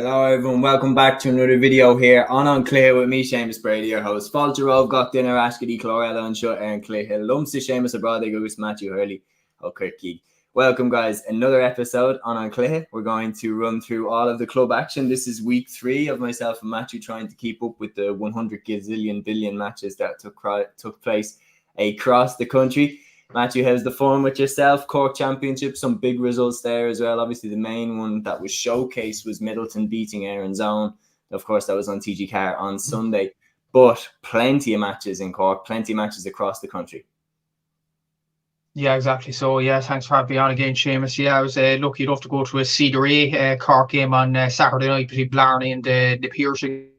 Hello everyone, welcome back to another video here on Cluiche with me, Séamus Brady, your host. Falterov got dinner, Ashkady, Chlorella and Shut and Cluiche. Lumps to Séamus Brady, Goose, Matthew Hurley, O'Kirky. Welcome guys, another episode on Cluiche. We're going to run through all of the club action. This is week 3 of myself and Matthew trying to keep up with the 100 gazillion billion matches that took place across the country. Matthew, how's the form with yourself? Cork Championship, some big results there as well. Obviously, the main one that was showcased was Middleton beating Aaron's Own. Of course, that was on TG Car on Sunday. But plenty of matches in Cork, plenty of matches across the country. Yeah, exactly. So, yeah, thanks for having me on again, Séamus. Yeah, I was lucky enough to go to a Cedar A Cork game on Saturday night between Blarney and the Pearse.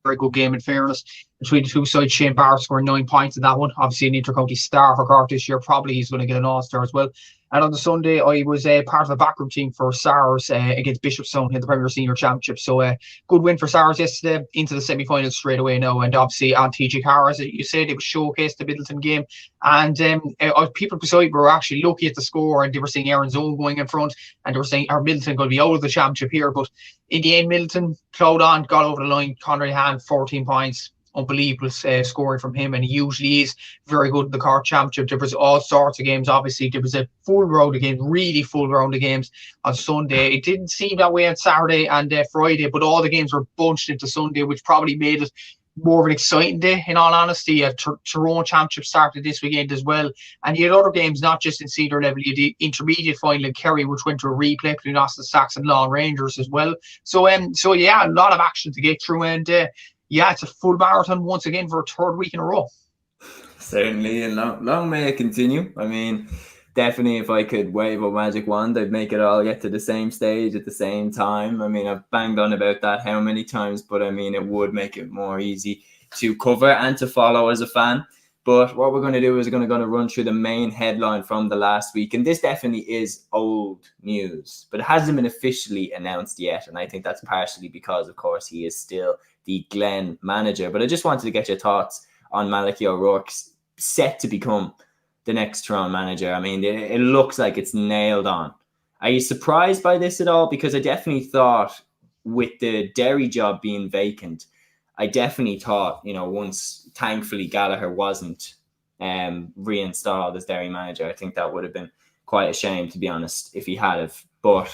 Very good game in fairness between the two sides. Shane Barrett scoring 9 points in that one. Obviously an inter-county star for Cork this year. Probably he's going to get an all-star as well. And on the Sunday, I was part of the backroom team for SARS against Bishopstown in the Premier Senior Championship. So good win for SARS yesterday, into the semi-finals straight away now. And obviously on TG Car, as you said, it was showcased the Middleton game. And people beside me were actually lucky at the score, and they were saying Aaron's Own going in front, and they were saying our Middleton going to be out of the championship here. But in the end, Middleton plowed on, got over the line. Connery Hand, 14 points. Unbelievable scoring from him, and he usually is very good in the Cork Championship. There was all sorts of games. Obviously, there was a full round of games, really full round of games on Sunday. It didn't seem that way on Saturday and Friday, but all the games were bunched into Sunday, which probably made it more of an exciting day, in all honesty. Tyrone Championship started this weekend as well, and you had other games, not just in senior level. You had the intermediate final in Kerry, which went to a replay between Austin Stacks and Lawn Rangers as well. So yeah, a lot of action to get through, and yeah, it's a full marathon once again for a third week in a row. Certainly, and long may it continue. I mean, definitely if I could wave a magic wand, I'd make it all get to the same stage at the same time. I mean, I've banged on about that how many times, but I mean, it would make it more easy to cover and to follow as a fan. But what we're going to do is we're going to run through the main headline from the last week. And this definitely is old news, but it hasn't been officially announced yet. And I think that's partially because, of course, he is still the Glen manager. But I just wanted to get your thoughts on Malachy O'Rourke, set to become the next Tyrone manager. I mean, it looks like it's nailed on. Are you surprised by this at all? Because I definitely thought with the Derry job being vacant, I definitely thought, once thankfully Gallagher wasn't reinstalled as Derry manager, I think that would have been quite a shame, to be honest, if he had have. But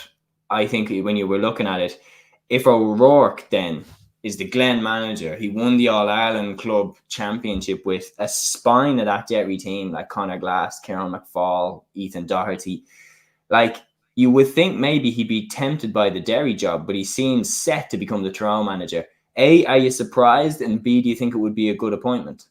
I think when you were looking at it, if O'Rourke then is the Glen manager, he won the All-Ireland Club Championship with a spine of that Derry team like Conor Glass, Kieran McFall, Ethan Doherty. Like, you would think maybe he'd be tempted by the Derry job, but he seems set to become the Tyrone manager. A, are you surprised? And B, do you think it would be a good appointment?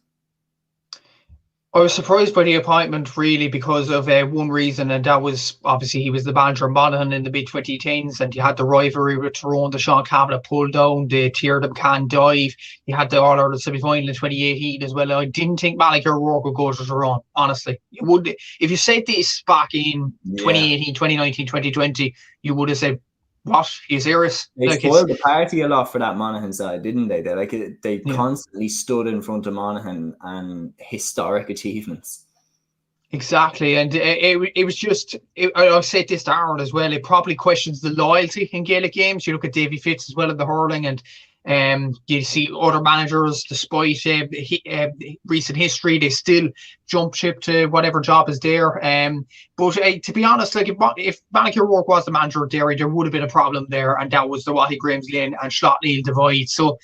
I was surprised by the appointment, really, because of one reason, and that was obviously he was the manager of Monaghan in the mid-2010s, and you had the rivalry with Tyrone, the Sean Cavanagh pull down, the Teardom can dive. You had the All-Ireland semi-final in 2018 as well. I didn't think Malachy O'Rourke would go to Tyrone, honestly. You would, if you said this back in 2018, 2019, 2020, you would have said, what? Are you serious? They spoiled the party a lot for that Monaghan side, didn't they? They constantly stood in front of Monaghan and historic achievements. Exactly, and it was just, I said this to Aaron as well, it probably questions the loyalty in Gaelic games. You look at Davy Fitz as well in the hurling, and you see other managers, despite recent history, they still jump ship to whatever job is there. But to be honest, like if Malachy O'Rourke was the manager of Derry, there would have been a problem there, and that was the Watty Graham's Lane and Slotneil divide. So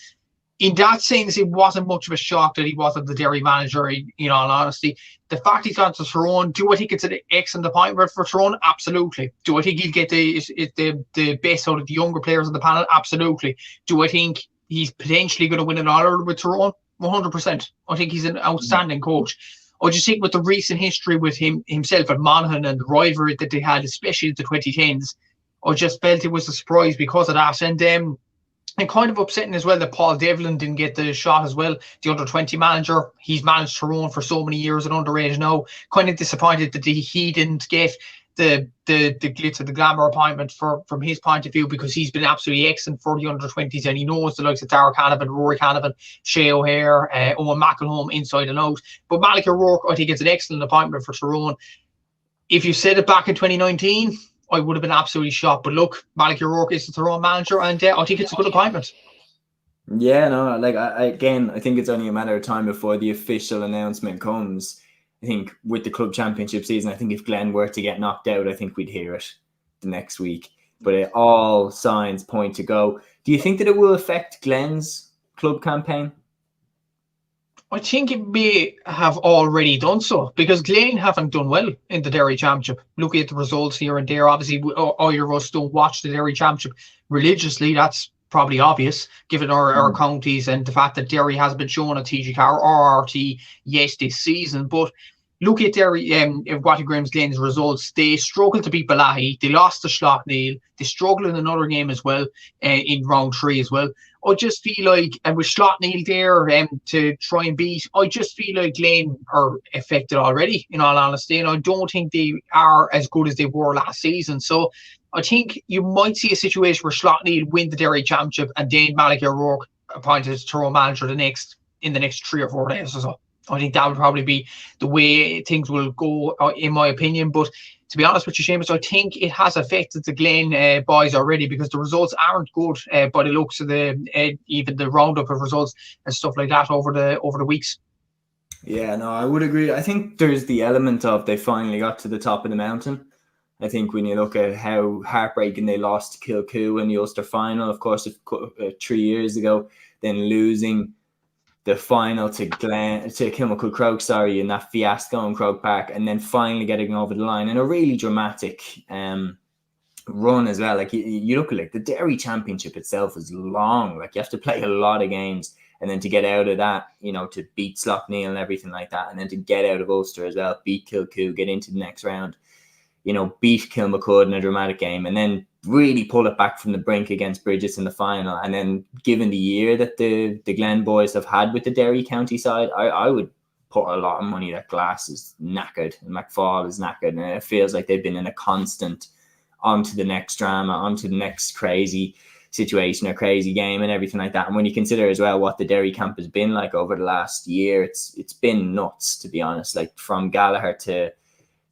in that sense, it wasn't much of a shock that he wasn't the Derry manager, in all honesty. The fact he's gone to Tyrone, do I think it's an excellent appointment for Tyrone? Absolutely. Do I think he'll get the best out of the younger players on the panel? Absolutely. Do I think he's potentially going to win an All-Ireland with Tyrone? 100%. I think he's an outstanding coach. I just think with the recent history with himself and Monaghan and the rivalry that they had, especially in the 2010s, I just felt it was a surprise because of that. And kind of upsetting as well that Paul Devlin didn't get the shot as well. The under-20 manager, he's managed Tyrone for so many years at underage now. Kind of disappointed that he didn't get the glitz and the glamour appointment from his point of view, because he's been absolutely excellent for the under-20s, and he knows the likes of Dara Canavan, Rory Canavan, Shea O'Hare, Owen McElhone inside and out. But Malachy O'Rourke, I think it's an excellent appointment for Tyrone. If you said it back in 2019, I would have been absolutely shocked. But look, Malik O'Rourke is the Tyrone manager, and I think it's a good appointment. Yeah, no, like I think it's only a matter of time before the official announcement comes. I think with the club championship season, I think if Glen were to get knocked out, I think we'd hear it the next week. But all signs point to go. Do you think that it will affect Glen's club campaign? I think it may have already done so because Glen haven't done well in the Derry Championship. Looking at the results here and there, obviously, either of us don't watch the Derry Championship religiously. That's probably obvious given our counties and the fact that Derry has been shown a TG4 or RRT, yes, this season. But look at Derry, Watty Graham's Glen's results. They struggled to beat Balahi. They lost to Schlockneil. They struggled in another game as well, in round 3 as well. I just feel like, and with Schlockneil there to try and beat, I just feel like Glen are affected already, in all honesty, and I don't think they are as good as they were last season. So I think you might see a situation where Schlockneil win the Derry Championship and then Malik O'Rourke appointed as Tyrone manager in the next 3 or 4 days or so. I think that would probably be the way things will go, in my opinion. But to be honest with you, Séamus, I think it has affected the Glen boys already because the results aren't good by the looks of even the roundup of results and stuff like that over the weeks. Yeah, no, I would agree. I think there's the element of they finally got to the top of the mountain. I think when you look at how heartbreaking they lost to Kilcoo in the Ulster final, of course, 3 years ago, then losing the final to Kilmacud Croke, in that fiasco in Croke Park, and then finally getting over the line in a really dramatic run as well. Like you look at like the Derry Championship itself is long. Like you have to play a lot of games, and then to get out of that, to beat Slough-Neil and everything like that, and then to get out of Ulster as well, beat Kilcoo, get into the next round, beat Kilmacud in a dramatic game, and then really pull it back from the brink against Bridges in the final. And then given the year that the Glen boys have had with the Derry County side, I would put a lot of money that Glass is knackered and McFall is knackered, and it feels like they've been in a constant onto the next drama, onto the next crazy situation or crazy game and everything like that. And when you consider as well what the Derry camp has been like over the last year, it's been nuts, to be honest. Like from Gallagher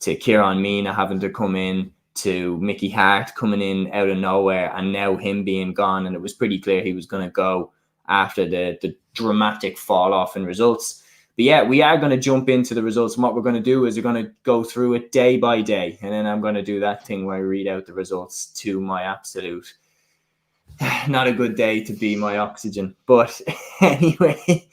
to Kieran Mina having to come in, to Mickey Hart coming in out of nowhere, and now him being gone. And it was pretty clear he was going to go after the dramatic fall off in results. But yeah, we are going to jump into the results. And what we're going to do is we're going to go through it day by day. And then I'm going to do that thing where I read out the results to my absolute, not a good day to be my oxygen. But anyway,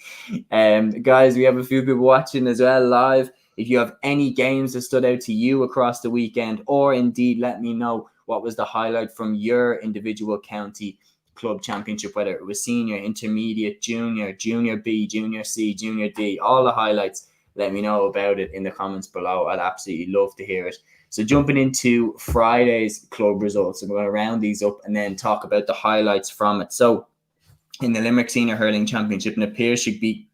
guys, we have a few people watching as well live. If you have any games that stood out to you across the weekend, or indeed let me know what was the highlight from your individual county club championship, whether it was senior, intermediate, junior, junior B, junior C, junior D, all the highlights, let me know about it in the comments below. I'd absolutely love to hear it. So jumping into Friday's club results, and we're going to round these up and then talk about the highlights from it. So in the Limerick Senior Hurling Championship, Napier should beat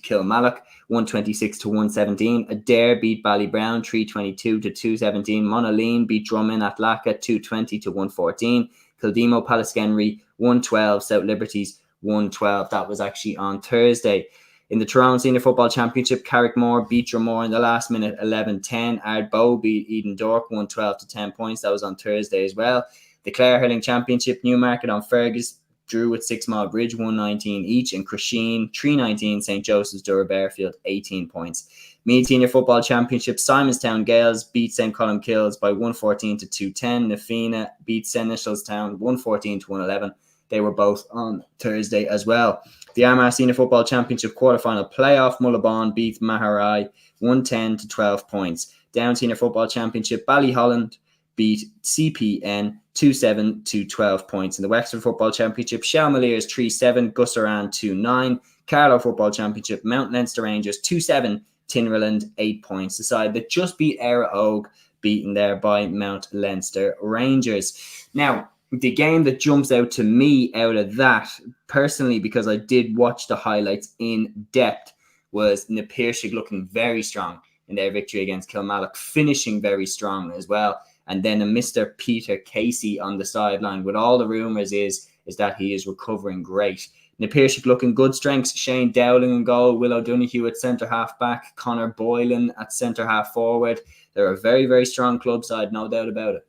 Kilmallock 126 to 117. Adair beat Ballybrown 322 to 217. Monaleen beat Drummond at Lacca 220 to 114. Kildimo Paliskenry 112. South Liberties 112. That was actually on Thursday. In the Tyrone Senior Football Championship, Carrickmore beat Drumore in the last minute 11-10. Ardbow beat Eden Dork 112 to 10 points. That was on Thursday as well. The Clare Hurling Championship, Newmarket on Fergus drew with 6 Mile Bridge 119 each, and Crusheen 319. St. Joseph's Dura Bearfield 18 points. Meath Senior Football Championship, Simonstown Gales beat St. Columkills by 114 to 210. Nafina beat Seneschalstown 114 to 111. They were both on Thursday as well. The Armagh Senior Football Championship quarterfinal playoff, Mullabon beat Maharai 110 to 12 points. Down Senior Football Championship, Ballyholland beat CPN 2-7 to 12 points. In the Wexford Football Championship, Shalmaliers 3-7, Gussaran 2-9. Carlow Football Championship, Mount Leinster Rangers 2-7, Tinnerland 8 points. The side that just beat Era Og, beaten there by Mount Leinster Rangers. Now, the game that jumps out to me out of that, personally, because I did watch the highlights in depth, was Napier looking very strong in their victory against Kilmallock, finishing very strong as well. And then a Mr. Peter Casey on the sideline, with all the rumours is that he is recovering great. Napier looking good strengths. Shane Dowling in goal, Will O'Donoghue at centre half back, Connor Boylan at centre half forward. They're a very, very strong club side, no doubt about it.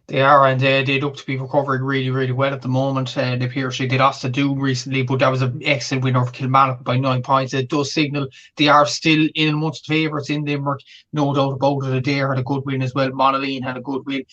They are, and they look to be recovering really, really well at the moment. They apparently they lost to Doom recently, but that was an excellent win over Kilmarnock by 9 points. It does signal they are still in amongst favourites in Limerick, no doubt about it. Adair had a good win as well. Monaleen had a good win.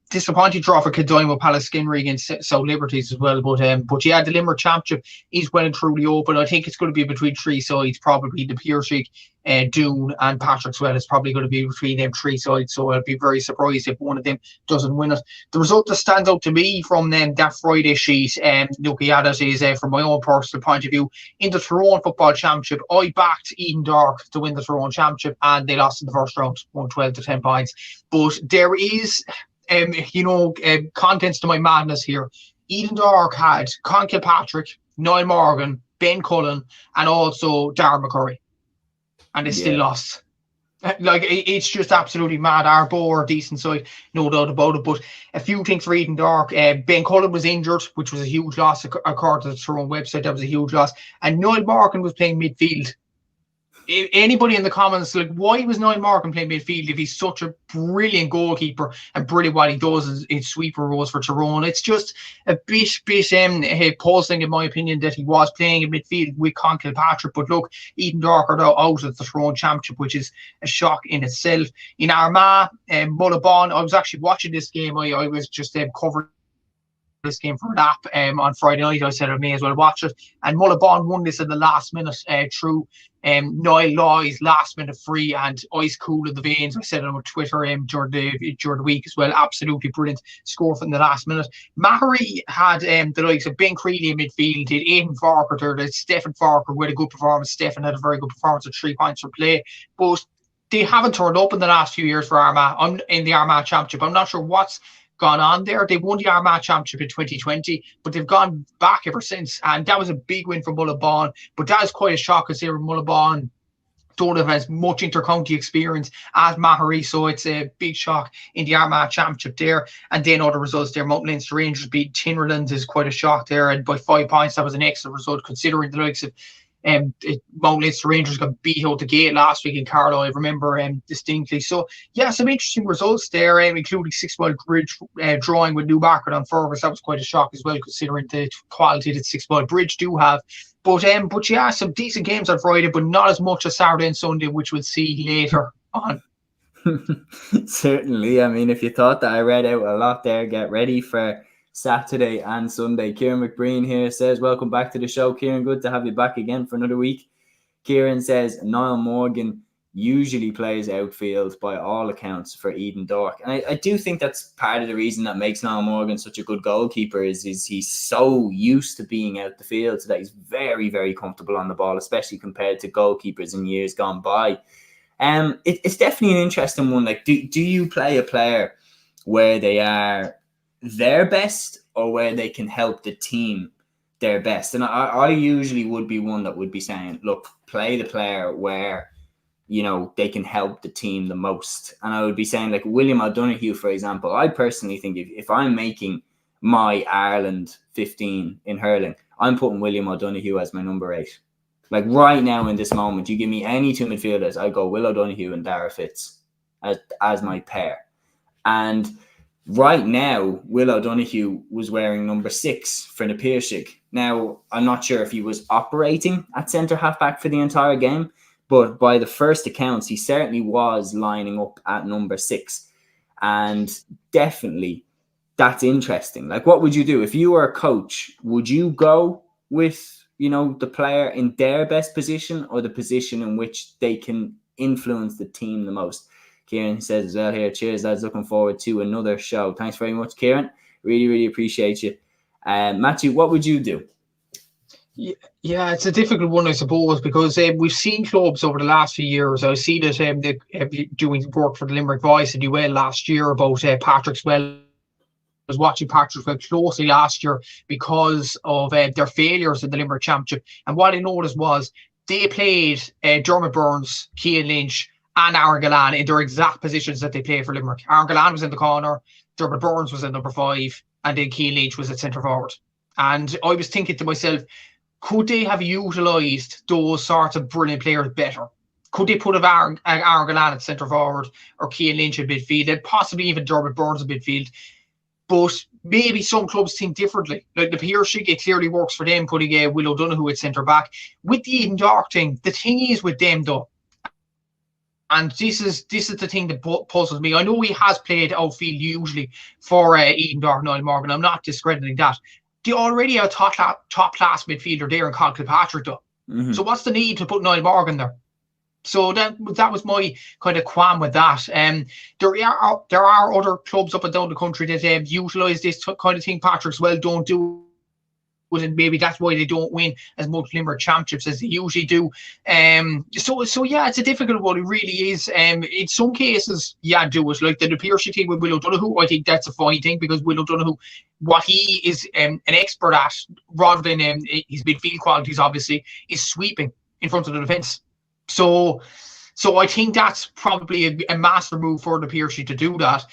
Disappointing draw for Kildoima Pallaskinry against South Liberties as well. But yeah, the Limerick Championship is well and truly open. I think it's going to be between three sides, probably the Piercing, Doon and Patrickswell. It's probably going to be between them three sides. So I'd be very surprised if one of them doesn't win it. The result that stands out to me from that Friday sheet, looking at it, is from my own personal point of view, in the Tyrone Football Championship, I backed Eden Dark to win the Tyrone Championship, and they lost in the first round, 112 to 10 points. But there is, contents to my madness here. Eden Dark had Con Kilpatrick, Niall Morgan, Ben Cullen, and also Darren McCurry, and they still lost. Like, it's just absolutely mad. Arbo are decent side, no doubt about it. But a few things for Eden Dark. Ben Cullen was injured, which was a huge loss according to the Tyrone website. That was a huge loss. And Niall Morgan was playing midfield. Anybody in the comments, like, why was Niall Morgan playing midfield if he's such a brilliant goalkeeper and brilliant what he does in sweeper roles for Tyrone? It's just a bit puzzling, in my opinion, that he was playing in midfield with Con Kilpatrick. But look, Eden Dark are now out of the Tyrone Championship, which is a shock in itself. In Armagh, Mullabon, I was actually watching this game. I was just covering this game for an app on Friday night. I said I may as well watch it, and Mullabon won this in the last minute through Niall Law's last minute free and ice cool in the veins. I said it on Twitter during the week as well. Absolutely brilliant score from the last minute. Mahary had the likes of Ben Creeley in midfield, did Aidan Farker there, did Stephen Farker with a good performance. Stephen had a very good performance at 3 points for play, but they haven't turned up in the last few years for Armagh in the Armagh Championship. I'm not sure what's gone on there. They won the Armagh Championship in 2020, but they've gone back ever since, and that was a big win for Mullabon. But that is quite a shock, considering Mullabon don't have as much inter-county experience as Mahary, so it's a big shock in the Armagh Championship there. And then other results there: Mount Leinster Rangers beat Tinnerland is quite a shock there, and by 5 points. That was an excellent result considering the likes of Mount Leinster Rangers got beat out the gate last week in Carlow, I remember distinctly. So yeah, some interesting results there, including 6 Mile Bridge drawing with Newmarket on Fergus. That was quite a shock as well, considering the quality that 6 Mile Bridge do have. But yeah, some decent games on Friday, but not as much as Saturday and Sunday, which we'll see later on. Certainly. I mean, if you thought that I read out a lot there, get ready for Saturday and Sunday. Kieran McBreen here says, welcome back to the show, Kieran. Good to have you back again for another week. Kieran says, Niall Morgan usually plays outfield by all accounts for Eden Dark. And I do think that's part of the reason that makes Niall Morgan such a good goalkeeper is he's so used to being out the field so that he's very, very comfortable on the ball, especially compared to goalkeepers in years gone by. It's definitely an interesting one. Like, do you play a player where they are their best or where they can help the team their best? And I usually would be one that would be saying, look, play the player where, they can help the team the most. And I would be saying, like, William O'Donoghue, for example. I personally think if I'm making my Ireland 15 in hurling, I'm putting William O'Donoghue as my number 8. Like, right now in this moment, you give me any two midfielders, I go Will O'Donoghue and Dara Fitz as my pair. And right now, Will O'Donoghue was wearing number 6 for the Piercing. Now, I'm not sure if he was operating at centre half-back for the entire game, but by the first accounts, he certainly was lining up at number 6. And definitely, that's interesting. Like, what would you do? If you were a coach, would you go with, the player in their best position or the position in which they can influence the team the most? Kieran says as well here, cheers lads, looking forward to another show. Thanks very much, Kieran. Really, really appreciate you. Matthew, what would you do? Yeah, it's a difficult one, I suppose, because we've seen clubs over the last few years. I see that they're doing work for the Limerick Voice and UL last year about Patrickswell. I was watching Patrickswell closely last year because of their failures in the Limerick Championship. And what I noticed was they played Dermot Burns, Cian Lynch, and Aaron Gallan in their exact positions that they play for Limerick. Aaron Gallan was in the corner, Dermot Burns was at number 5, and then Cian Lynch was at centre forward. And I was thinking to myself, could they have utilised those sorts of brilliant players better? Could they put Aaron Gillane at centre forward or Cian Lynch at midfield and possibly even Dermot Burns at midfield? But maybe some clubs think differently. Like the Piercy, it clearly works for them putting Will O'Donoghue at centre back. With the Eden Dark thing, the thing is with them though, and this is the thing that puzzles me. I know he has played outfield usually for Eden Dark, Niall Morgan. I'm not discrediting that. They already have a top class midfielder there in Colin Kilpatrick though. Mm-hmm. So what's the need to put Niall Morgan there? So that was my kind of qualm with that. There are other clubs up and down the country that utilise this kind of thing. Patrick's well don't do it, and maybe that's why they don't win as much Limerick championships as they usually do. So yeah, it's a difficult one. It really is. In some cases, yeah, do it. Like the Piercy thing with Will O'Donoghue, I think that's a fine thing because Will O'Donoghue, what he is an expert at, rather than his midfield qualities, obviously, is sweeping in front of the defence. So I think that's probably a master move for the Piercy to do that.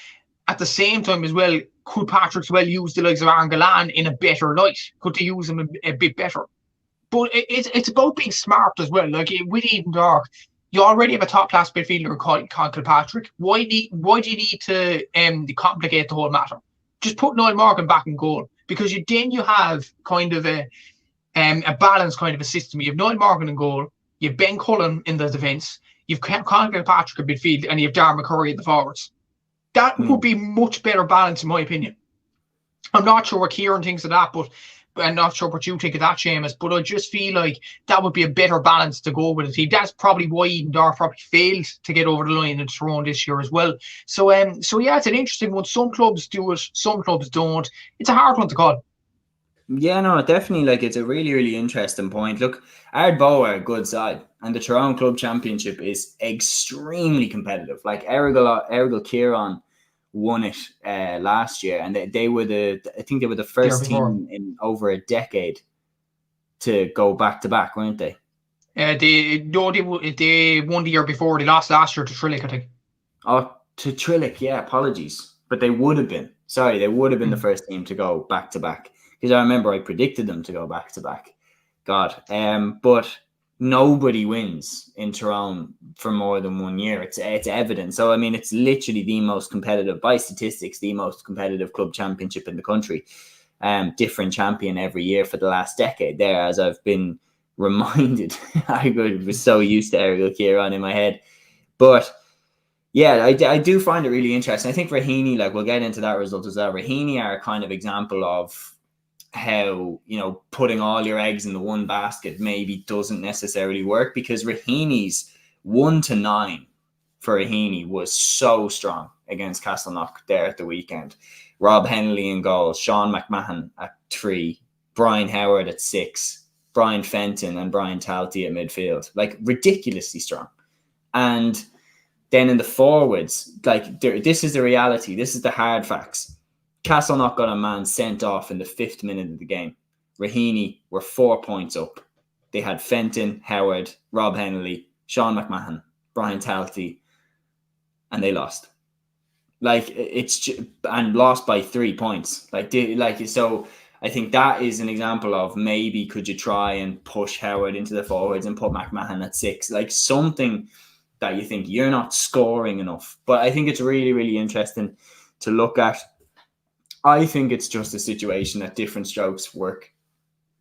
At the same time as well, could Patrick's well use the likes of Aaron Gillane in a better light? Could they use him a bit better? But it's about being smart as well. Like with Eden Dark, you already have a top class midfielder called Kilpatrick. Why do you need to complicate the whole matter? Just put Niall Morgan back in goal, because then you have kind of a balanced kind of a system. You have Niall Morgan in goal, you have Ben Cullen in the defence, you've Colin Kilpatrick in midfield, and you have Darren McCurry in the forwards. That would be much better balance, in my opinion. I'm not sure what Kieran thinks of that, but I'm not sure what you think of that, Séamus. But I just feel like that would be a better balance to go with the team. That's probably why Eden Dark probably failed to get over the line in Tyrone this year as well. So yeah, it's an interesting one. Some clubs do it, some clubs don't. It's a hard one to call. Yeah, no, definitely. Like, it's a really, really interesting point. Look, Ardbow are a good side, and the Tyrone Club Championship is extremely competitive. Like, Errigal Kieran won it last year, and they were I think they were the first team in over a decade to go back to back, weren't they? They won the year before. They lost last year to Trillick, I think. Oh, to Trillick, yeah. Apologies, but they would have been. Sorry, they would have been the first team to go back to back. Because I remember I predicted them to go back to back. God. But nobody wins in Tyrone for more than 1 year. It's evident. So, I mean, it's literally the most competitive, by statistics, the most competitive club championship in the country. Different champion every year for the last decade there, as I've been reminded. I was so used to Errigal Kieran in my head. But yeah, I do find it really interesting. I think Raheny, like, we'll get into that result as well. Raheny are a kind of example of how, you know, putting all your eggs in the one basket maybe doesn't necessarily work, because Raheny's 1-9 for Raheny was so strong against Castleknock there at the weekend. Rob Henley in goal, Sean McMahon at 3, Brian Howard at 6, Brian Fenton and Brian Talty at midfield. Like, ridiculously strong. And then in the forwards, like, this is the reality. This is the hard facts. Castleknock got a man sent off in the 5th minute of the game. Raheny were 4 points up. They had Fenton, Howard, Rob Henley, Sean McMahon, Brian Talty, and they lost. Like, and lost by 3 points. So I think that is an example of maybe could you try and push Howard into the forwards and put McMahon at 6, like something that you think you're not scoring enough. But I think it's really, really interesting to look at. I think it's just a situation that different strokes work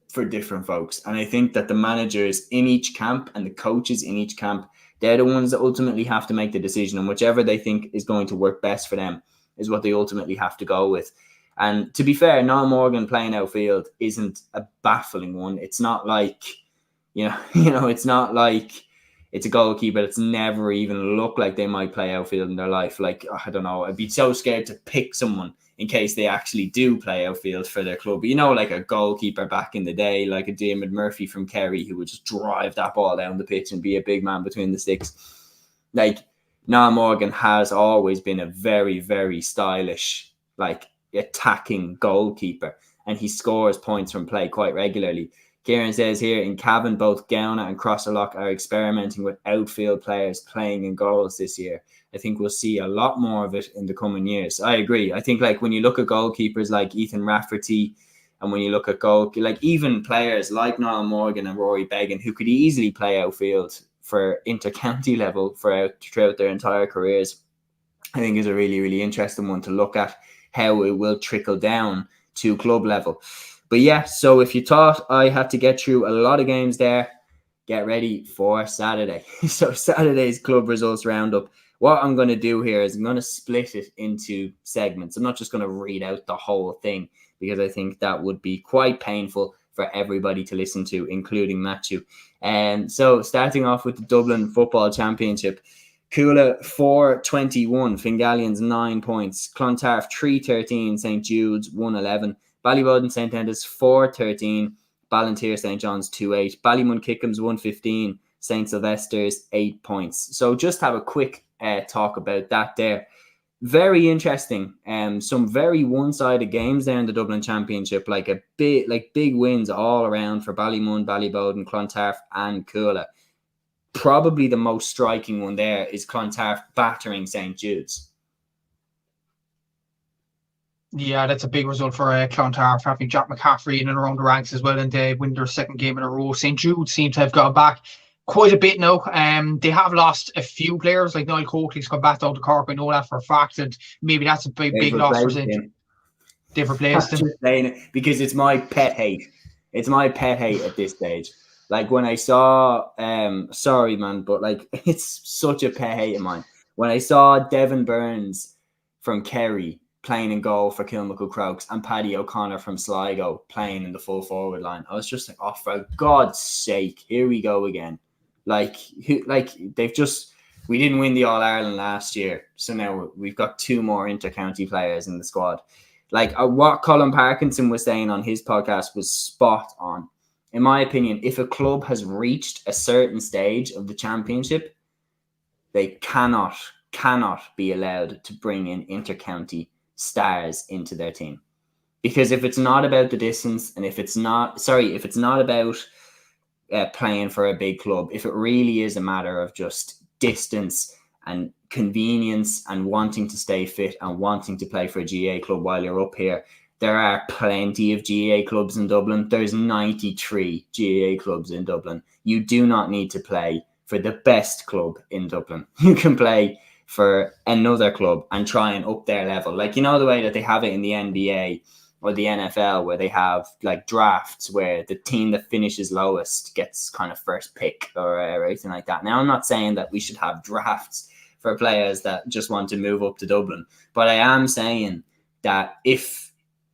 for different folks. And I think that the managers in each camp and the coaches in each camp, they're the ones that ultimately have to make the decision. And whichever they think is going to work best for them is what they ultimately have to go with. And to be fair, Niall Morgan playing outfield isn't a baffling one. It's not like, it's not like it's a goalkeeper that's never even looked like they might play outfield in their life. Like, I don't know. I'd be so scared to pick someone in case they actually do play outfield for their club. But, like a goalkeeper back in the day, like a Diarmuid Murphy from Kerry, who would just drive that ball down the pitch and be a big man between the sticks. Like, Niall Morgan has always been a very, very stylish, like, attacking goalkeeper. And he scores points from play quite regularly. Kieran says here, in Cavan, both Gowna and Crosserlock are experimenting with outfield players playing in goals this year. I think we'll see a lot more of it in the coming years. I agree. I think, like, when you look at goalkeepers like Ethan Rafferty, and when you look at like even players like Niall Morgan and Rory Beggan, who could easily play outfield for inter-county level throughout their entire careers, I think is a really, really interesting one to look at, how it will trickle down to club level. But yeah, so if you thought I had to get through a lot of games there, get ready for Saturday. So Saturday's club results roundup. What I'm going to do here is I'm going to split it into segments. I'm not just going to read out the whole thing, because I think that would be quite painful for everybody to listen to, including Matthew. And so starting off with the Dublin Football Championship, Coola 421, Fingalians 9 points, Clontarf 313, St Jude's 111, Ballybuden St Enda's 413, Ballantyre St John's 2-8, Ballymun Kickham's 115, St Sylvester's 8 points. So just have a quick talk about that there. Very interesting. Some very one-sided games there in the Dublin Championship, like big wins all around for Ballymun, Ballybuden, Clontarf, and Coola. Probably the most striking one there is Clontarf battering St Jude's. Yeah, that's a big result for Clontarf, having Jack McCaffrey in and around the ranks as well, and they win their second game in a row. St Jude seem to have gotten back quite a bit now. They have lost a few players, like Niall Coakley's come back down to Cork. I know that for a fact, and maybe that's a big loss for St Jude. They've replaced him. Just saying it because it's my pet hate. It's my pet hate at this stage. Like when I saw, sorry man, but like it's such a pet hate of mine. When I saw Devin Burns from Kerry playing in goal for Kilmacud Crokes and Paddy O'Connor from Sligo playing in the full forward line, I was just like, oh, for God's sake, here we go again. We didn't win the All-Ireland last year, so now we've got 2 more inter-county players in the squad. Like what Colin Parkinson was saying on his podcast was spot on. In my opinion, if a club has reached a certain stage of the championship, they cannot be allowed to bring in inter-county stars into their team. Because if it's not about the distance, and if it's not about playing for a big club, if it really is a matter of just distance and convenience and wanting to stay fit and wanting to play for a GA club while you're up here, there are plenty of GAA clubs in Dublin. There's 93 GAA clubs in Dublin. You do not need to play for the best club in Dublin. You can play for another club and try and up their level. Like, you know, the way that they have it in the NBA or the NFL, where they have like drafts where the team that finishes lowest gets kind of first pick or anything like that. Now, I'm not saying that we should have drafts for players that just want to move up to Dublin, but I am saying that if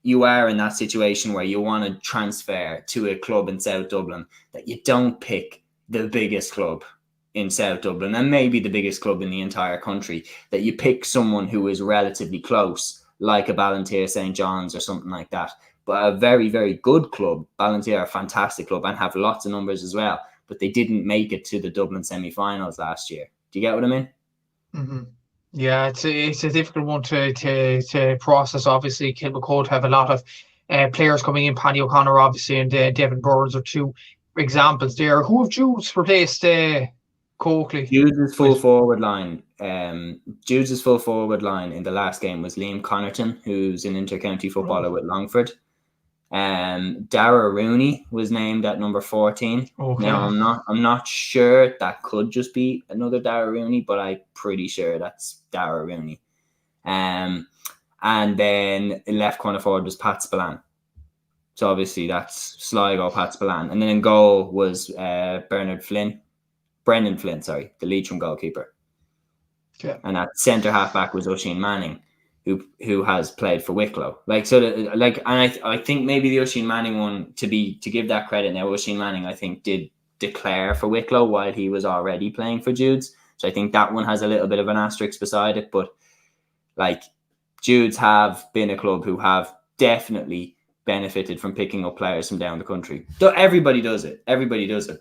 you are in that situation where you want to transfer to a club in South Dublin, that you don't pick the biggest club in South Dublin and maybe the biggest club in the entire country, that you pick someone who is relatively close, like a Ballantyre St John's or something like that. But a very, very good club, Ballantyre are a fantastic club and have lots of numbers as well, but they didn't make it to the Dublin semi-finals last year. Do you get what I mean? Mm-hmm. Yeah, it's a difficult one to process. Obviously, Kilmacud have a lot of players coming in. Paddy O'Connor, obviously, and Devin Burns are 2 examples there. Who have Jude's replaced Coakley? Jude's full forward line. Jude's full forward line in the last game was Liam Connerton, who's an inter-county footballer with Longford. Dara Rooney was named at number 14. Okay. Now I'm not sure, that could just be another Dara Rooney, but I'm pretty sure that's Dara Rooney. And then in left corner forward was Pat Spillane. So obviously that's Sligo, Pat Spillane. And then in goal was Brendan Flynn, the Leitrim goalkeeper. Okay. And at centre half back was Oisin Manning, who has played for Wicklow. And I think maybe the Oisin Manning one, to give that credit now, Oisin Manning I think did declare for Wicklow while he was already playing for Jude's. So I think that one has a little bit of an asterisk beside it. But like, Jude's have been a club who have definitely benefited from picking up players from down the country. Everybody does it,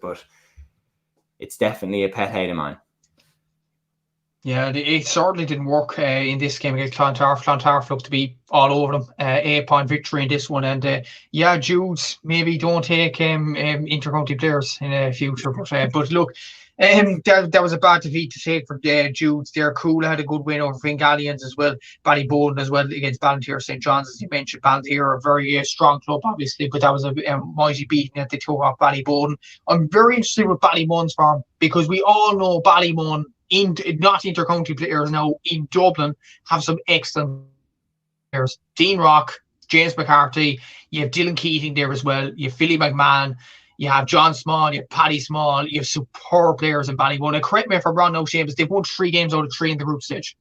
but it's definitely a pet hate of mine. Yeah, it certainly didn't work in this game against Clontarf. Clontarf looked to be all over them. 8-point victory in this one. And Jude's maybe don't take inter-county players in the future. But look, That was a bad defeat to take for Judes. They're cool. Had a good win over Fingalians as well. Ballyboden as well against Ballantyre St. John's, as you mentioned. Ballantyre are a very strong club, obviously, but that was a mighty beating that they took off Ballyboden. I'm very interested with Ballymun's form because we all know Ballymun, not intercounty players now in Dublin, have some excellent players. Dean Rock, James McCarthy, you have Dylan Keating there as well. You have Philly McMahon. You have John Small, you have Paddy Small, you have superb players in Ballymun. And correct me if I'm wrong now, Seamus, they've won 3 games out of 3 in the group stage.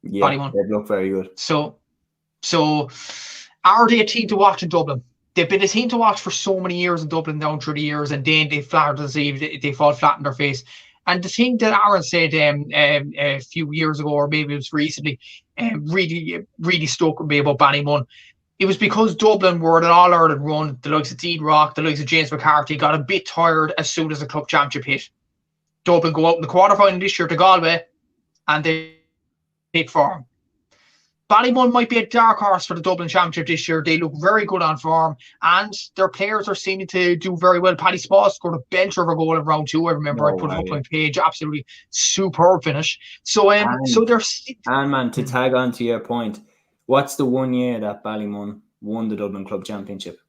Yeah, Ballymun. they look very good. So are they a team to watch in Dublin? They've been a team to watch for so many years in Dublin down through the years, and then they flatter to see they fall flat in their face. And the thing that Aaron said a few years ago, or maybe it was recently, really stuck with me about Ballymun. It was because Dublin were an All-Ireland run. The likes of Dean Rock, the likes of James McCarthy got a bit tired as soon as the club championship hit. Dublin go out in the quarterfinal this year to Galway, and they hit form. Ballymun might be a dark horse for the Dublin championship this year. They look very good on form, and their players are seeming to do very well. Paddy Small scored a belter of a goal in round 2. I remember I put it up on page. Absolutely superb finish. So they're. And man, to tag on to your point, what's the one year that Ballymun won the Dublin Club Championship?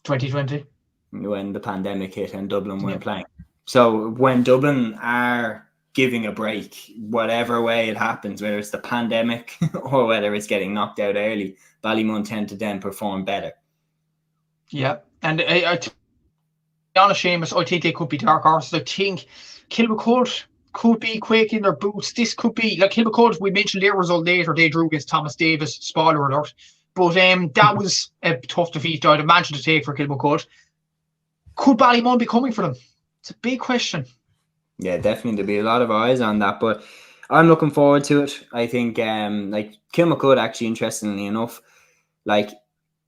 2020. When the pandemic hit and Dublin weren't playing. So when Dublin are giving a break, whatever way it happens, whether it's the pandemic or whether it's getting knocked out early, Ballymun tend to then perform better. Yeah. And to be honest, Seamus, I think they could be dark horses. I think Kilmacud could be quaking their boots. This could be like Kilmacud. We mentioned their result later. They drew against Thomas Davis. Spoiler alert. But that was a tough defeat I'd imagine to take for Kilmacud. Could Ballymun be coming for them? It's a big question. Yeah, definitely. There'll be a lot of eyes on that, but I'm looking forward to it. I think like Kilmacud, actually, interestingly enough, like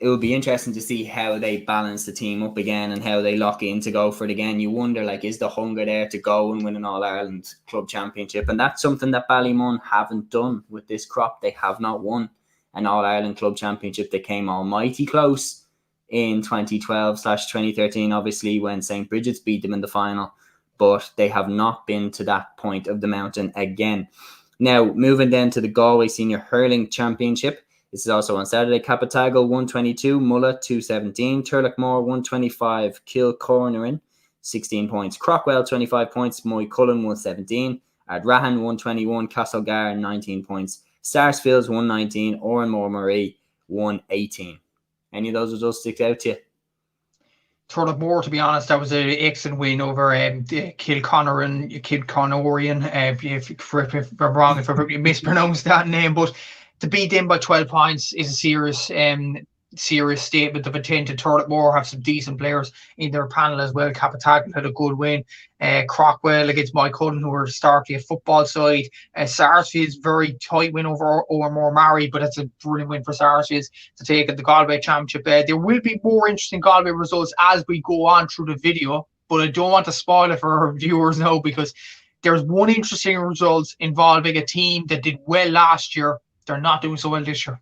it will be interesting to see how they balance the team up again and how they lock in to go for it again. You wonder, like, is the hunger there to go and win an All-Ireland Club Championship? And that's something that Ballymun haven't done with this crop. They have not won an All-Ireland Club Championship. They came almighty close in 2012/2013, obviously, when St. Bridget's beat them in the final. But they have not been to that point of the mountain again. Now, moving then to the Galway Senior Hurling Championship. This is also on Saturday. Capatagal 122, Mulla 217, Turlockmore 125, Kilcornerin 16 points, Crockwell 25 points, Moycullen 117, Ardrahan 121, Castlegar 19 points, Sarsfields 119, Oranmore Marie 118. Any of those results stick out to you? Turlockmore, to be honest, that was an excellent win over Kilconorian. If I'm wrong, if I mispronounced that name, but to beat them by 12 points is a serious statement of intent. And Turlockmore have some decent players in their panel as well. Capatagal had a good win. Crockwell against Moycullen, who are historically a football side. Sarsfield's very tight win over Oranmore Mary, but it's a brilliant win for Sarsfields to take at the Galway Championship. There will be more interesting Galway results as we go on through the video, but I don't want to spoil it for our viewers now because there's one interesting result involving a team that did well last year. They're not doing so well this year.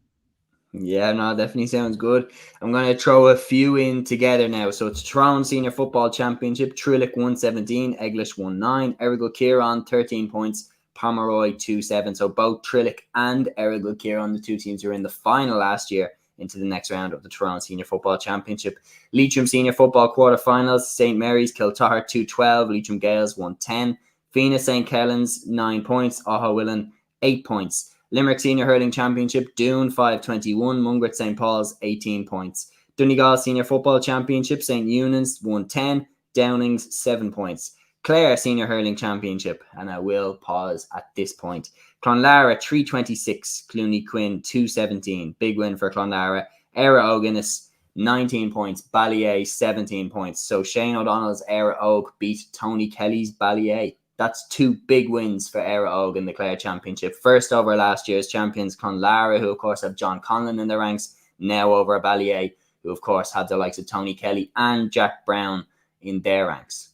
Yeah, no, definitely sounds good. I'm going to throw a few in together now. So it's Tyrone Senior Football Championship, Trillick 117, Eglish 19, Errigal Kieran 13 points, Pomeroy 27. So both Trillick and Errigal Kieran, the two teams who were in the final last year, into the next round of the Tyrone Senior Football Championship. Leitrim Senior Football Quarterfinals, St. Mary's Kiltar 212, Leitrim Gales 110, Fena St. Kellen's 9 points, Ohawillan 8 points. Limerick Senior Hurling Championship, Doon 521, Mungret St. Paul's 18 points. Donegal Senior Football Championship, St. Eunan's 110, Downing's 7 points. Clare Senior Hurling Championship, and I will pause at this point. Clonlara 326, Clooney Quinn 217, big win for Clonlara. Era Oganis 19 points, Ballier 17 points. So Shane O'Donnell's Era Og beat Tony Kelly's Ballier. That's 2 big wins for Era Og in the Clare Championship. First over last year's champions, Clonlara, who of course have John Conlon in their ranks. Now over Ballier, who of course had the likes of Tony Kelly and Jack Brown in their ranks.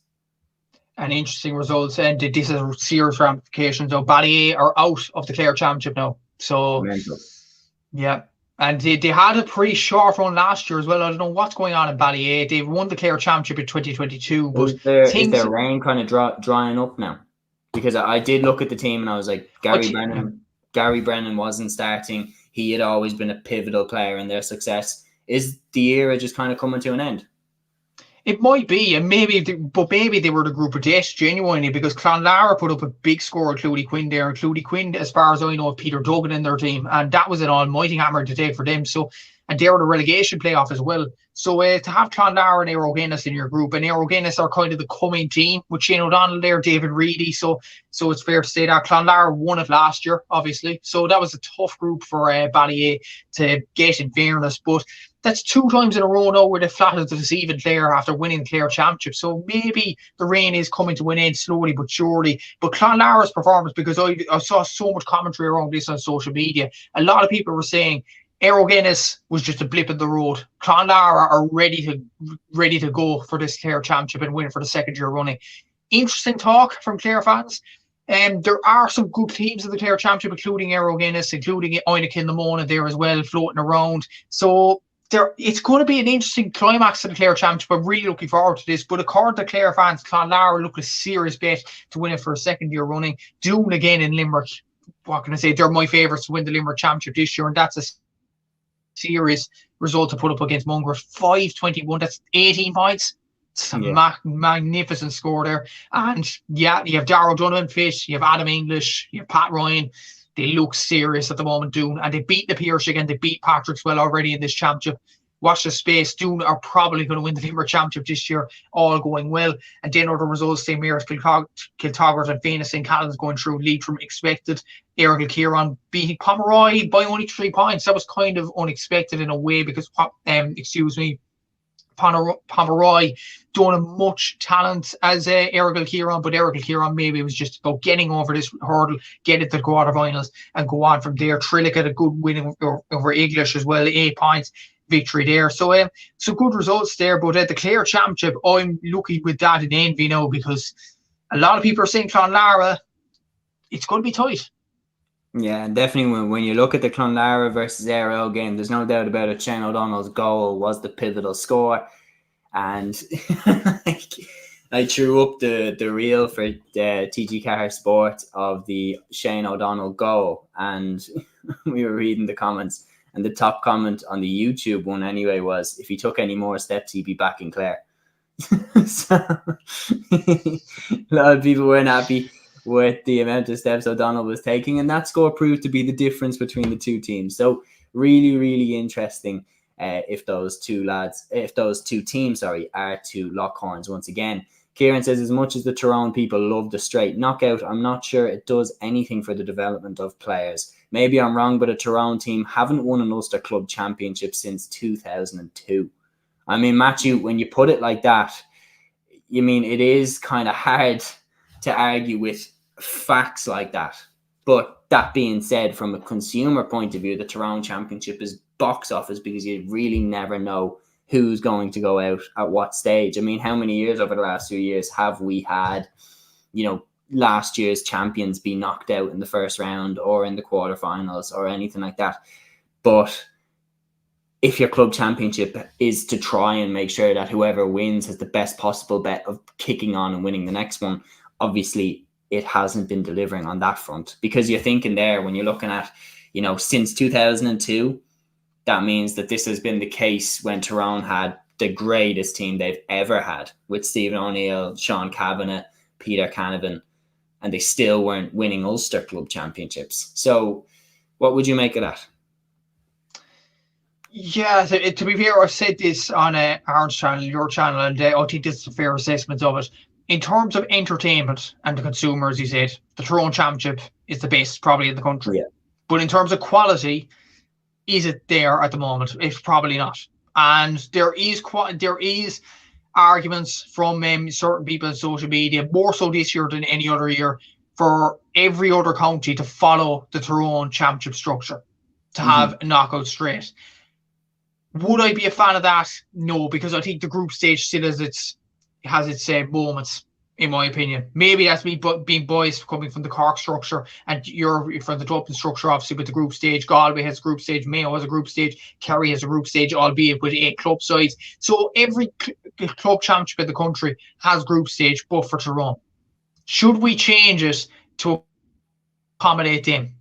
And interesting results. And this is serious ramifications. So Ballier are out of the Clare Championship now. So, mental. Yeah. And they had a pretty short run last year as well. I don't know what's going on in Ballier. They won the Clare Championship in 2022. But is there rain kind of drying up now? because I did look at the team and I was like, Gary Yeah. Brennan wasn't starting. He had always been a pivotal player in their success. Is the era just kind of coming to an end? It might be, and maybe they were the group of death, genuinely, because Clonlara put up a big score at Cluiche Quinn there, and Cluiche Quinn, as far as I know, Peter Duggan in their team, and that was an almighty hammer to take for them. So, and they were the relegation playoff as well. So to have Clonlara and Aero Guinness in your group, and Aero Guinness are kind of the coming team with Shane O'Donnell there, David Reedy. So it's fair to say that Clonlara won it last year, obviously. So that was a tough group for Ballyea to get, in fairness, but that's 2 times in a row now where they flattered the deceiving Clare after winning the Clare Championship. So maybe the reign is coming to an end slowly but surely. But Clonlara's performance, because I saw so much commentary around this on social media, a lot of people were saying Aero Guinness was just a blip in the road. Clonlara are ready to go for this Clare Championship and win it for the second year running. Interesting talk from Clare fans. There are some good teams in the Clare Championship, including Aero Guinness, including Oinake Mona there as well, floating around. So it's going to be an interesting climax to the Clare Championship. I'm really looking forward to this. But according to Clare fans, Clonlara look a serious bet to win it for a second year running. Doon again in Limerick. What can I say? They're my favourites to win the Limerick Championship this year, and that's a serious result to put up against Mungrove. 5-21. That's 18 points. It's a magnificent score there. And yeah, you have Darrow Donovan fit, you have Adam English, you have Pat Ryan. They look serious at the moment, Doon, and they beat the Pierce again. They beat Patrickswell already in this championship. Watch the space. Doon are probably going to win the Limerick Championship this year, all going well. And then other results, St. Mary's, Kiltoggart and Venus St. Callum's going through lead from expected. Errigal Kieran beat Pomeroy by only 3 points. That was kind of unexpected in a way because, Pomeroy don't have much talent as Errigal Kieran, but Errigal Kieran maybe was just about getting over this hurdle, get it to the quarterfinals, and go on from there. Trillick had a good win over English as well, 8 points victory there. So good results there. But at the Clare Championship, I'm looking with that in envy now, because a lot of people are saying Clonlara, it's going to be tight. Yeah, and definitely when you look at the Clonlara versus Aero game, there's no doubt about it. Shane O'Donnell's goal was the pivotal score. And I threw up the reel for TG Car Sport of the Shane O'Donnell goal. And we were reading the comments. And the top comment on the YouTube one anyway was, if he took any more steps, he'd be back in Clare. So a lot of people weren't happy with the amount of steps O'Donnell was taking, and that score proved to be the difference between the two teams. So really, really interesting if those two teams are to lock horns once again. Kieran says, as much as the Tyrone people love the straight knockout, I'm not sure it does anything for the development of players. Maybe I'm wrong, but a Tyrone team haven't won an Ulster Club Championship since 2002. I mean, Matthew, when you put it like that, you mean it is kind of hard to argue with facts like that. But that being said, from a consumer point of view, the Tyrone Championship is box office, because you really never know who's going to go out at what stage. I mean, how many years over the last 2 years have we had, last year's champions be knocked out in the first round or in the quarterfinals or anything like that? But if your club championship is to try and make sure that whoever wins has the best possible bet of kicking on and winning the next one, obviously it hasn't been delivering on that front. Because you're thinking there, when you're looking at, since 2002, that means that this has been the case when Tyrone had the greatest team they've ever had, with Stephen O'Neill, Sean Cabinet, Peter Canavan, and they still weren't winning Ulster Club Championships. So what would you make of that? Yeah, to be fair, I've said this on Aaron's channel, your channel, and I think this is a fair assessment of it. In terms of entertainment and the consumer, as you said, the Tyrone Championship is the best probably in the country. Yeah. But in terms of quality, is it there at the moment? It's probably not. And there is arguments from certain people on social media, more so this year than any other year, for every other county to follow the Tyrone Championship structure, to have a knockout straight. Would I be a fan of that? No, because I think the group stage still has its moments, in my opinion. Maybe that's me being biased, coming from the Cork structure, and you're from the Dublin structure, obviously, with the group stage. Galway has a group stage, Mayo has a group stage, Kerry has a group stage, albeit with 8 club sides. So every club championship in the country has group stage, but for Tyrone. Should we change it to accommodate them?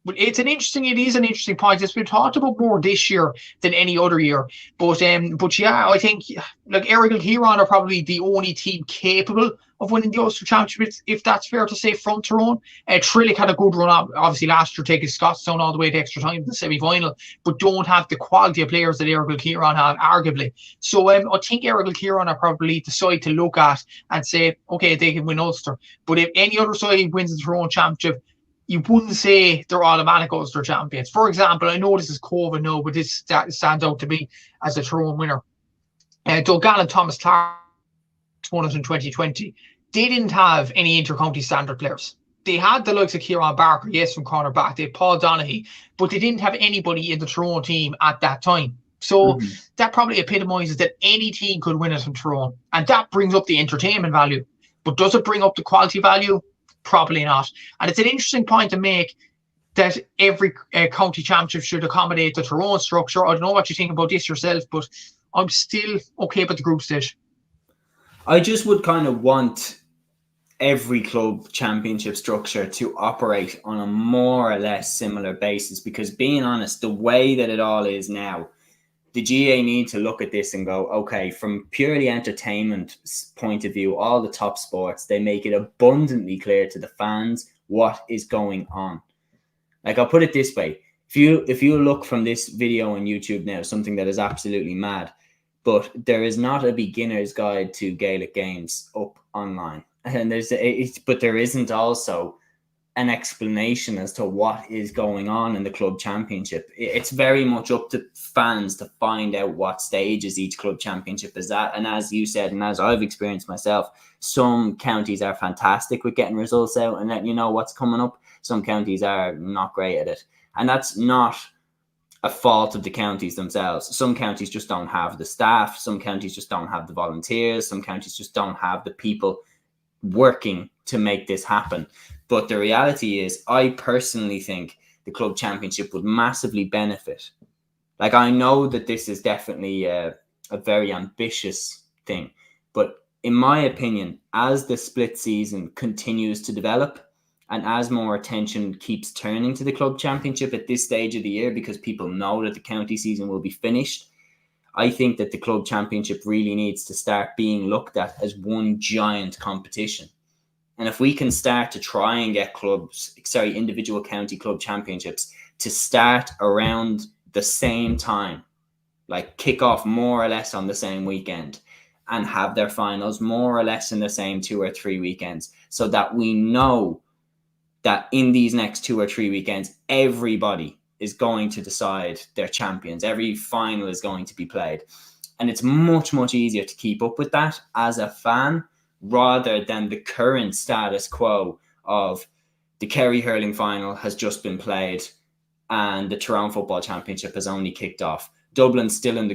It is an interesting point. It's been talked about more this year than any other year. But yeah, I think like Errigal Huron are probably the only team capable of winning the Ulster Championship, if that's fair to say, from Tyrone. Trillick had a good run up, obviously last year, taking Scottstown all the way to extra time in the semi-final, but don't have the quality of players that Errigal Huron have, arguably. So I think Errigal Huron are probably the side to look at and say, okay, they can win Ulster. But if any other side wins the Tyrone Championship, you wouldn't say they're automatic Ulster champions. For example, I know this is COVID now, but this stands out to me as a Tyrone winner. Donegal and Thomas Clark won it in 2020. They didn't have any inter-county standard players. They had the likes of Kieran Barker, yes, from cornerback. They had Paul Donaghy, but they didn't have anybody in the Tyrone team at that time. So that probably epitomises that any team could win it from Tyrone. And that brings up the entertainment value. But does it bring up the quality value? Probably not. And it's an interesting point to make that every county championship should accommodate the Tyrone structure. I don't know what you think about this yourself, but I'm still okay with the group stage. I just would kind of want every club championship structure to operate on a more or less similar basis, because being honest, the way that it all is now, the GA need to look at this and go, okay, from purely entertainment point of view, all the top sports, they make it abundantly clear to the fans what is going on. Like, I'll put it this way. If you look from this video on YouTube now, something that is absolutely mad, but there is not a beginner's guide to Gaelic games up online. And but there isn't also an explanation as to what is going on in the club championship. It's very much up to fans to find out what stages each club championship is at. And as you said, and as I've experienced myself, some counties are fantastic with getting results out and letting you know what's coming up. Some counties are not great at it. And that's not a fault of the counties themselves. Some counties just don't have the staff. Some counties just don't have the volunteers. Some counties just don't have the people working to make this happen. But the reality is, I personally think the club championship would massively benefit. Like, I know that this is definitely a very ambitious thing, but in my opinion, as the split season continues to develop and as more attention keeps turning to the club championship at this stage of the year, because people know that the county season will be finished, I think that the club championship really needs to start being looked at as one giant competition. And if we can start to try and get individual county club championships to start around the same time, like kick off more or less on the same weekend and have their finals more or less in the same 2 or 3 weekends, so that we know that in these next 2 or 3 weekends, everybody is going to decide their champions. Every final is going to be played. And it's much, much easier to keep up with that as a fan, rather than the current status quo of the Kerry hurling final has just been played and the Tyrone Football Championship has only kicked off. Dublin's still in the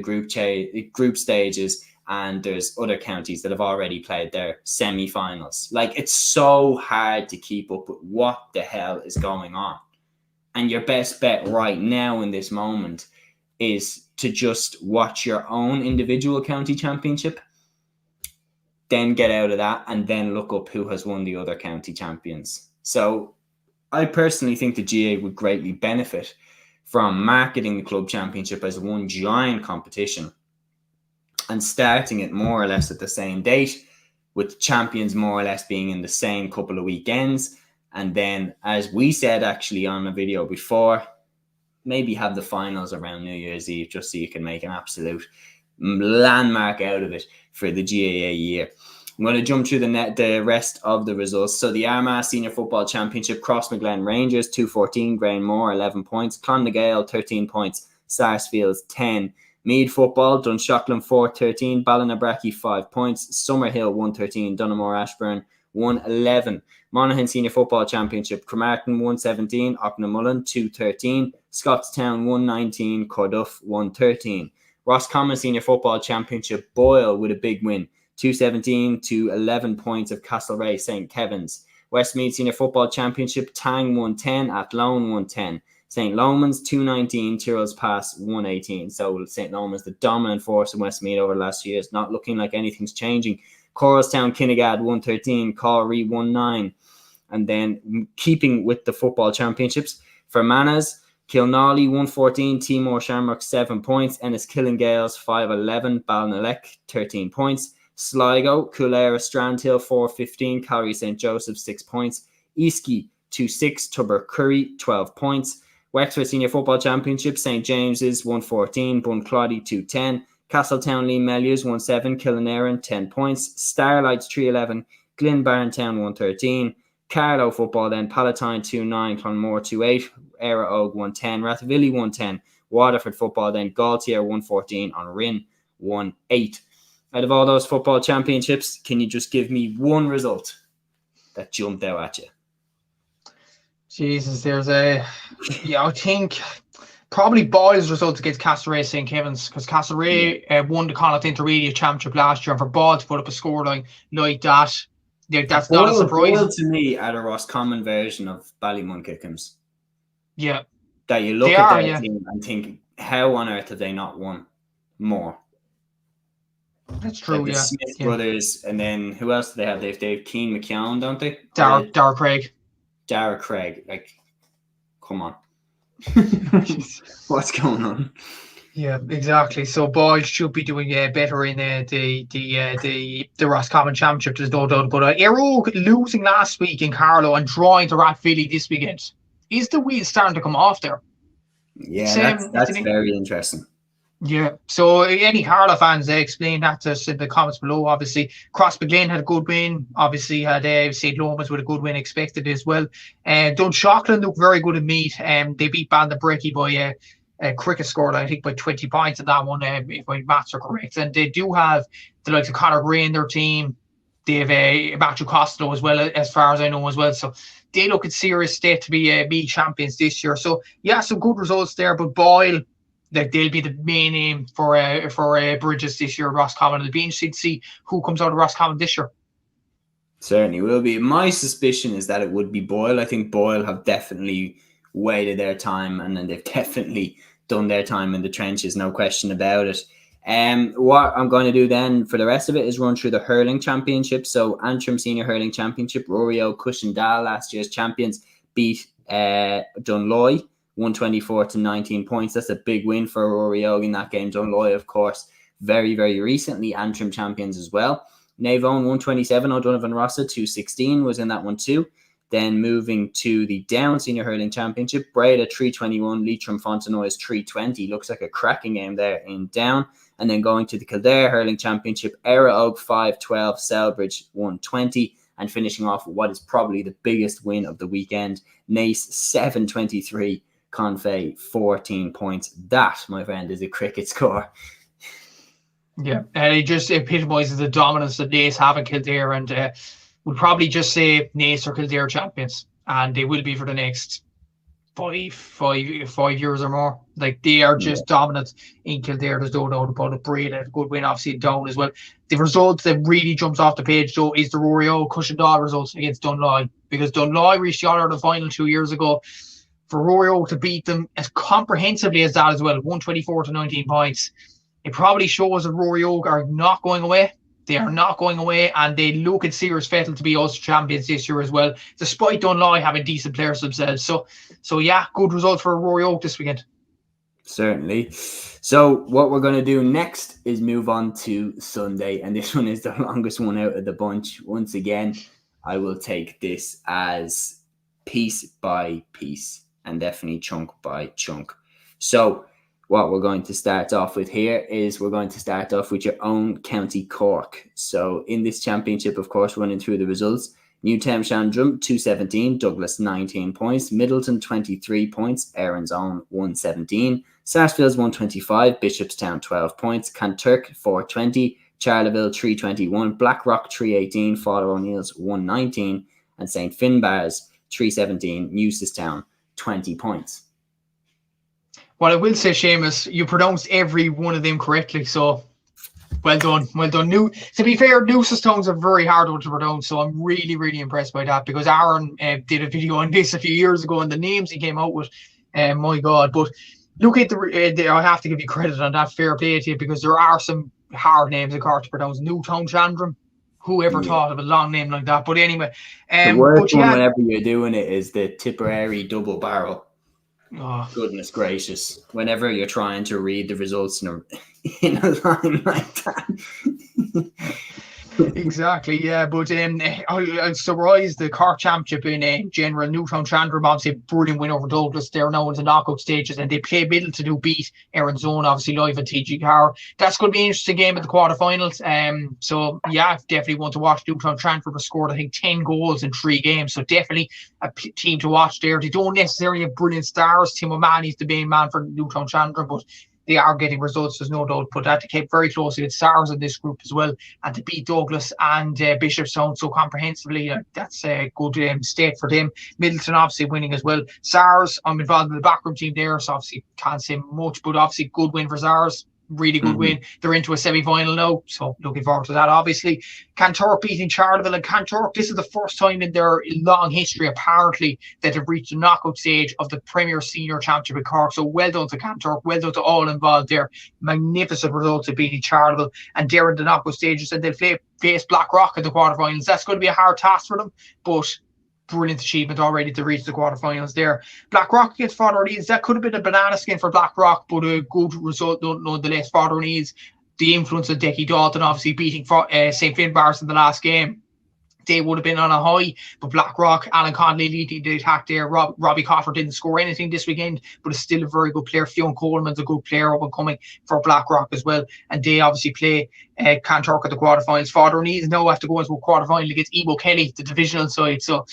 group stages, and there's other counties that have already played their semi-finals. Like, it's so hard to keep up with what the hell is going on. And your best bet right now in this moment is to just watch your own individual county championship, then get out of that, and then look up who has won the other county champions. So I personally think the GA would greatly benefit from marketing the club championship as one giant competition and starting it more or less at the same date, with champions more or less being in the same couple of weekends. And then, as we said actually on a video before, maybe have the finals around New Year's Eve, just so you can make an absolute landmark out of it for the GAA year. I'm going to jump through the rest of the results. So the Armagh Senior Football Championship, Crossmaglen Rangers 214, Grainmore 11 points, Clonagale 13 points, Sarsfields 10. Meath Football, Dunshaughlin 413, Ballinabrackey 5 points, Summerhill 113, Dunamore Ashburn 111. Monaghan Senior Football Championship, Cromartin 117, Aucknamullen 213, Scottstown 119, Corduff 113. Roscommon Senior Football Championship, Boyle with a big win, 217 to 11 points of Castlereagh St. Kevin's. Westmeath Senior Football Championship, Tang 110, Athlone 110. St. Loman's 219, Tyrrell's Pass 118. So St. Loman's, the dominant force in Westmeath over the last year, is not looking like anything's changing. Coralstown Kinnegad 113, Corry 19. And then keeping with the football championships, Fermanagh, Kilnally 114, Timor Shamrock 7 points, Enniskillen Gales 511, Balnalek 13 points, Sligo, Coolera Strandhill 415, Calgary St. Joseph 6 points, Eastkey 2-6, Tubbercurry 12 points, Wexford Senior Football Championship, St. James's 114, Buncloddy 210, Castletown Lee Mellius 1-7, Killenarin 10 points, Starlights 311, Glenbarntown 113, Carlow Football then Palatine 2-9, Clonmore 2-8, Era Og 110, Rathvilly 110, Waterford Football then Galtier 114, on Rin 1-8. Out of all those football championships, can you just give me one result that jumped out at you? Jesus, I think probably Boyle's result against Castlereagh St. Kevin's, because Castlereagh won the Connacht Intermediate Championship last year, and for Boyle to put up a scoreline like that, that's not a surprise. Boyle to me are the Roscommon version of Ballymun-Kickham's. Yeah. That you look at their team and think, how on earth have they not won more? That's true, like the Smith brothers, and then who else do they have? They have Keane McKeown, don't they? Dara Craig. Dara Craig, like, come on. What's going on? Yeah, exactly. So Boyle should be doing better in the Roscommon Championship, there's no doubt. But Aero losing last week in Carlow and drawing to Rathvilly this weekend. Is the wheel starting to come off there? Yeah, that's very interesting. Yeah, so any Carlow fans, explain that to us in the comments below. Obviously, Crossbeglen had a good win. Obviously, had St. Lomas with a good win expected as well. Dunshaughlin looked very good at meet. They beat Bandabrecky by cricket scored, I think, by 20 points in that one, if my maths are correct. And they do have the likes of Conor Gray in their team. They have Matthew Costello as well, as far as I know as well. So they look at serious state to be meet champions this year. So yeah, some good results there. But Boyle, like, they'll be the main aim for Bridges this year. Roscommon. It'll be interesting to see who comes out of Roscommon this year. Certainly will be. My suspicion is that it would be Boyle. I think Boyle have definitely waited their time, and then they've definitely done their time in the trenches, no question about it. What I'm going to do then for the rest of it is run through the hurling championship. So Antrim Senior Hurling Championship, Rory O, Cushendall, last year's champions, beat Dunloy 124 to 19 points. That's a big win for Rory O in that game. Dunloy, of course, very, very recently Antrim champions as well. Navone 127, O'Donovan Rossa 216 was in that one too. Then moving to the Down Senior Hurling Championship, Breda 321, Leitrim Fontenoy 320. Looks like a cracking game there in Down. And then going to the Kildare Hurling Championship, Era Og 512, Selbridge 120. And finishing off what is probably the biggest win of the weekend, Naas 723, Convey 14 points. That, my friend, is a cricket score. Yeah, and it just epitomises the dominance that Naas have in Kildare, and we'll probably just say Naas are Kildare champions, and they will be for the next five years or more. Like, they are just dominant in Kildare. There's no doubt about it. Breda, good win, obviously, Down as well. The result that really jumps off the page, though, is the Rory O Cushendall results against Dunloy, because Dunloy reached the All-Ireland final 2 years ago. For Rory O to beat them as comprehensively as that as well, 124 to 19 points, it probably shows that Rory Oak are not going away. They are not going away, and they look at serious fettle to be Ulster champions this year as well, despite Dunloy having decent players themselves. So yeah, good result for Rory Oak this weekend. Certainly. So what we're going to do next is move on to Sunday, and this one is the longest one out of the bunch. Once again, I will take this as piece by piece and definitely chunk by chunk. So what we're going to start off with here is we're going to start off with your own County Cork. So in this championship, of course, running through the results, Newtown Shandrum 217, Douglas 19 points, Middleton 23 points, Aaron's Own 117, Sarsfields 125, Bishopstown 12 points, Kanturk 420, Charleville 321, Blackrock 318, Father O'Neill's 119, and St. Finbarr's 317, Newcestown 20 points. Well, I will say, Séamus, you pronounced every one of them correctly, so well done. Well done. To be fair, Newcestown's a very hard one to pronounce, so I'm really, really impressed by that, because Aaron did a video on this a few years ago, and the names he came out with, my God. But look at I have to give you credit on that, fair play to you, because there are some hard names in Cork to pronounce. Newtown Shandrum, Whoever Yeah. thought of a long name like that? But anyway, The worst but one yeah, whenever you're doing it is the Tipperary double barrel. oh, Goodness gracious. Whenever you're trying to read the results in a line like that. exactly, yeah. But I'll summarize the Cork Championship in general. Newtown Chandler, obviously, a brilliant win over Douglas. They're now in the knockout stages, and they play Middleton, who beat Aaron Zone, obviously, live at TG Car. That's going to be an interesting game at the quarterfinals. So, yeah, definitely want to watch. Newtown Chandler have scored, I think, 10 goals in 3 games. So, definitely a team to watch there. They don't necessarily have brilliant stars. Tim O'Mahony's the main man for Newtown Chandler, but they are getting results, there's no doubt. But that to keep very closely with stars in this group as well, and to beat Douglas and Bishopstown so comprehensively, that's a good state for them. Middleton obviously winning as well. SARS, I'm involved in the backroom team there, so obviously can't say much, but obviously good win for SARS. Really good win. They're into a semi-final now, so looking forward to that, obviously. Cantork beating Charleville, and Cantork, this is the first time in their long history, apparently, that have reached the knockout stage of the Premier Senior Championship with Cork. So well done to Cantork, well done to all involved there. Magnificent results of beating Charleville, and they're in the knockout stages, and they'll face Blackrock in the quarterfinals. That's going to be a hard task for them, but brilliant achievement already to reach the quarterfinals there. Blackrock against Father O'Neill's, that could have been a banana skin for Blackrock, but a good result nonetheless. Father O'Neill's, the influence of Decky Dalton obviously beating St. Finbarrs in the last game, they would have been on a high, but Blackrock, Alan Conley leading the attack there. Robbie Cotter didn't score anything this weekend, but is still a very good player. Fionn Coleman's a good player up and coming for Blackrock as well, and they obviously play Cantork at the quarterfinals. Father O'Neill's now have to go into a quarterfinal against Emo Kelly, the divisional side, so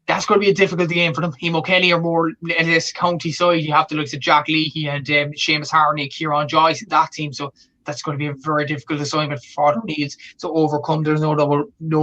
that's going to be a difficult game for them. Emo Kelly are more less county side. You have to look at Jack Leahy and Seamus Harney and Kieran Joyce in that team, so that's going to be a very difficult assignment for Father O'Neill's to overcome. There's no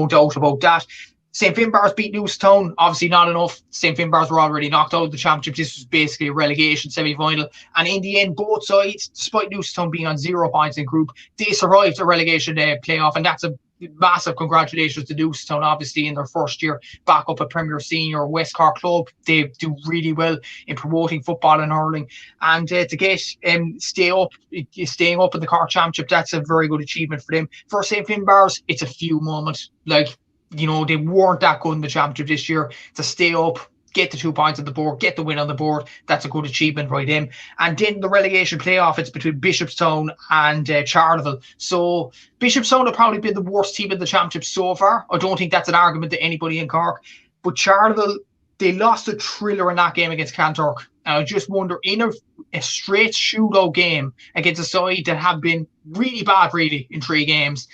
doubt about that. St. Finbarrs beat Newstown, obviously not enough. St. Finbarrs were already knocked out of the championship. This was basically a relegation semi-final. And in the end, both sides, despite Newstown being on 0 points in group, they survived a relegation playoff. And that's a massive congratulations to Newstown, obviously, in their first year back up at Premier Senior West Cork Club. They do really well in promoting football and hurling. And to get staying up in the Cork Championship, that's a very good achievement for them. For St. Finbarrs, it's a few moments. Like, you know, they weren't that good in the championship this year. To stay up, get the 2 points on the board, get the win on the board, that's a good achievement by them. And then the relegation playoff, it's between Bishopstown and Charleville. So Bishopstown have probably been the worst team in the championship so far. I don't think that's an argument to anybody in Cork. But Charleville, they lost a thriller in that game against Cantork. And I just wonder, in a straight shootout game against a side that have been really bad, really, in 3 games,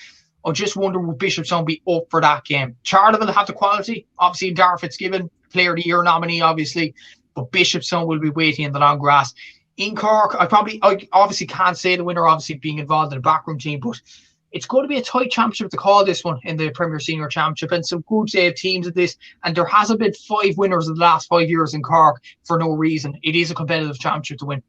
I just wonder will Bishopstown be up for that game. Charleville have the quality, obviously. Darragh Fitzgibbon, Player of the Year nominee, obviously, but Bishopstown will be waiting in the long grass. In Cork, I obviously can't say the winner, obviously being involved in a backroom team, but it's going to be a tight championship to call this one in the Premier Senior Championship, and some good teams at this. And there hasn't been 5 winners in the last 5 years in Cork for no reason. It is a competitive championship to win.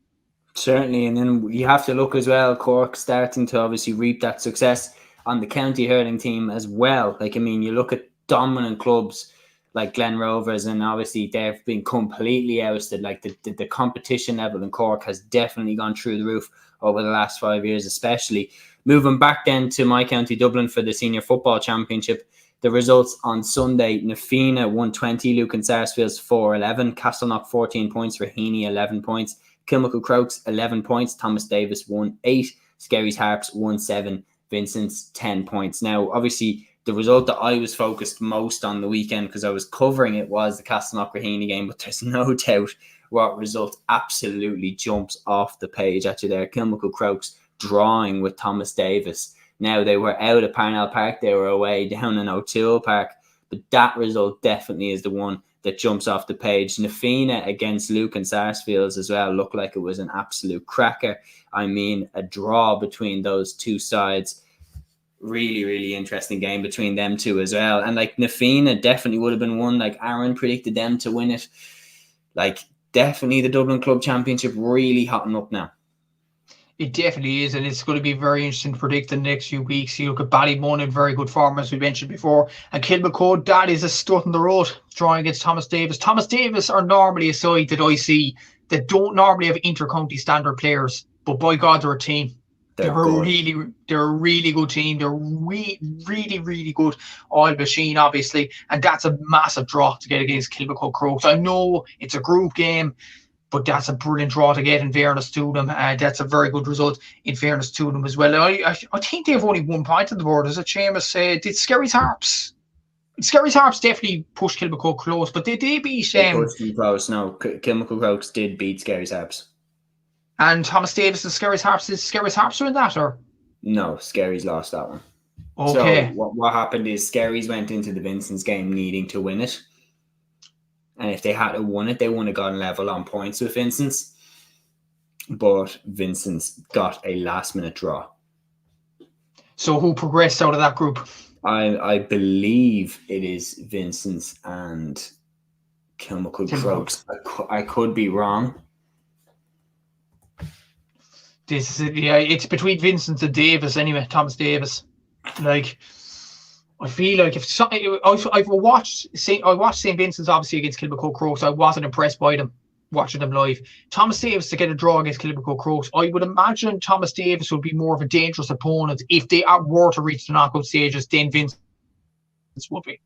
Certainly, and then you have to look as well, Cork starting to obviously reap that success on the county hurling team as well. Like, I mean, you look at dominant clubs like Glen Rovers, and obviously they've been completely ousted. Like the competition level in Cork has definitely gone through the roof over the last 5 years, especially. Moving back then to my county, Dublin, for the Senior Football Championship, the results on Sunday: Nafina 120, Lucan Sarsfields 411, Castleknock 14 points, Raheny 11 points, Kilmacud Crokes 11 points, Thomas Davis 1-8, Skerries Harps 1-7, Vincent's 10 points. Now, obviously, the result that I was focused most on the weekend, because I was covering it, was the Castleknock Raheny game, but there's no doubt what result absolutely jumps off the page at you there. Kilmacud Crokes drawing with Thomas Davis. Now, they were out at Parnell Park, they were away down in O'Toole Park, but that result definitely is the one that jumps off the page. Nafina against Lucan Sarsfields as well looked like it was an absolute cracker. I mean, a draw between those two sides. Really, really interesting game between them two as well. And like Nafina definitely would have been one. Like Aaron predicted them to win it. Like definitely the Dublin Club Championship really hotting up now. It definitely is, and it's going to be very interesting to predict in the next few weeks. You look at Ballymun in very good form, as we mentioned before, and Kilmacud, that is a strut in the road, drawing against Thomas Davis. Thomas Davis are normally a side that I see that don't normally have inter-county standard players, but by God, they're a team. They're good. They're a really good team. They're really good oil machine, obviously, and that's a massive draw to get against Kilmacud Crokes. I know it's a group game, but that's a brilliant draw to get in fairness to them. That's a very good result in fairness to them as well. I think they've only 1 point on the board. Is it, Séamus? Did Skerry's Harps? Skerry's Harps definitely pushed Kilmacud close, but did they beat They pushed them close. No, Kilmacud Crokes did beat Skerry's Harps. And Thomas Davis and Skerry's Harps? Is Skerry's Harps in that, or? No, Skerry's lost that one. Okay. So what happened is Skerry's went into the Vincent's game needing to win it. And if they had won it, they wouldn't have gone level on points with Vincent's. But Vincent's got a last-minute draw. So who progressed out of that group? I believe it is Vincent's and Kilmacud Crokes. I could be wrong. It's between Vincent and Davis anyway. Thomas Davis. Like, I feel like I watched St. Vincent's obviously against Kilmacud Crokes. I wasn't impressed by them watching them live. Thomas Davis to get a draw against Kilmacud Crokes. I would imagine Thomas Davis would be more of a dangerous opponent if they were to reach the knockout stages than Vincent would be.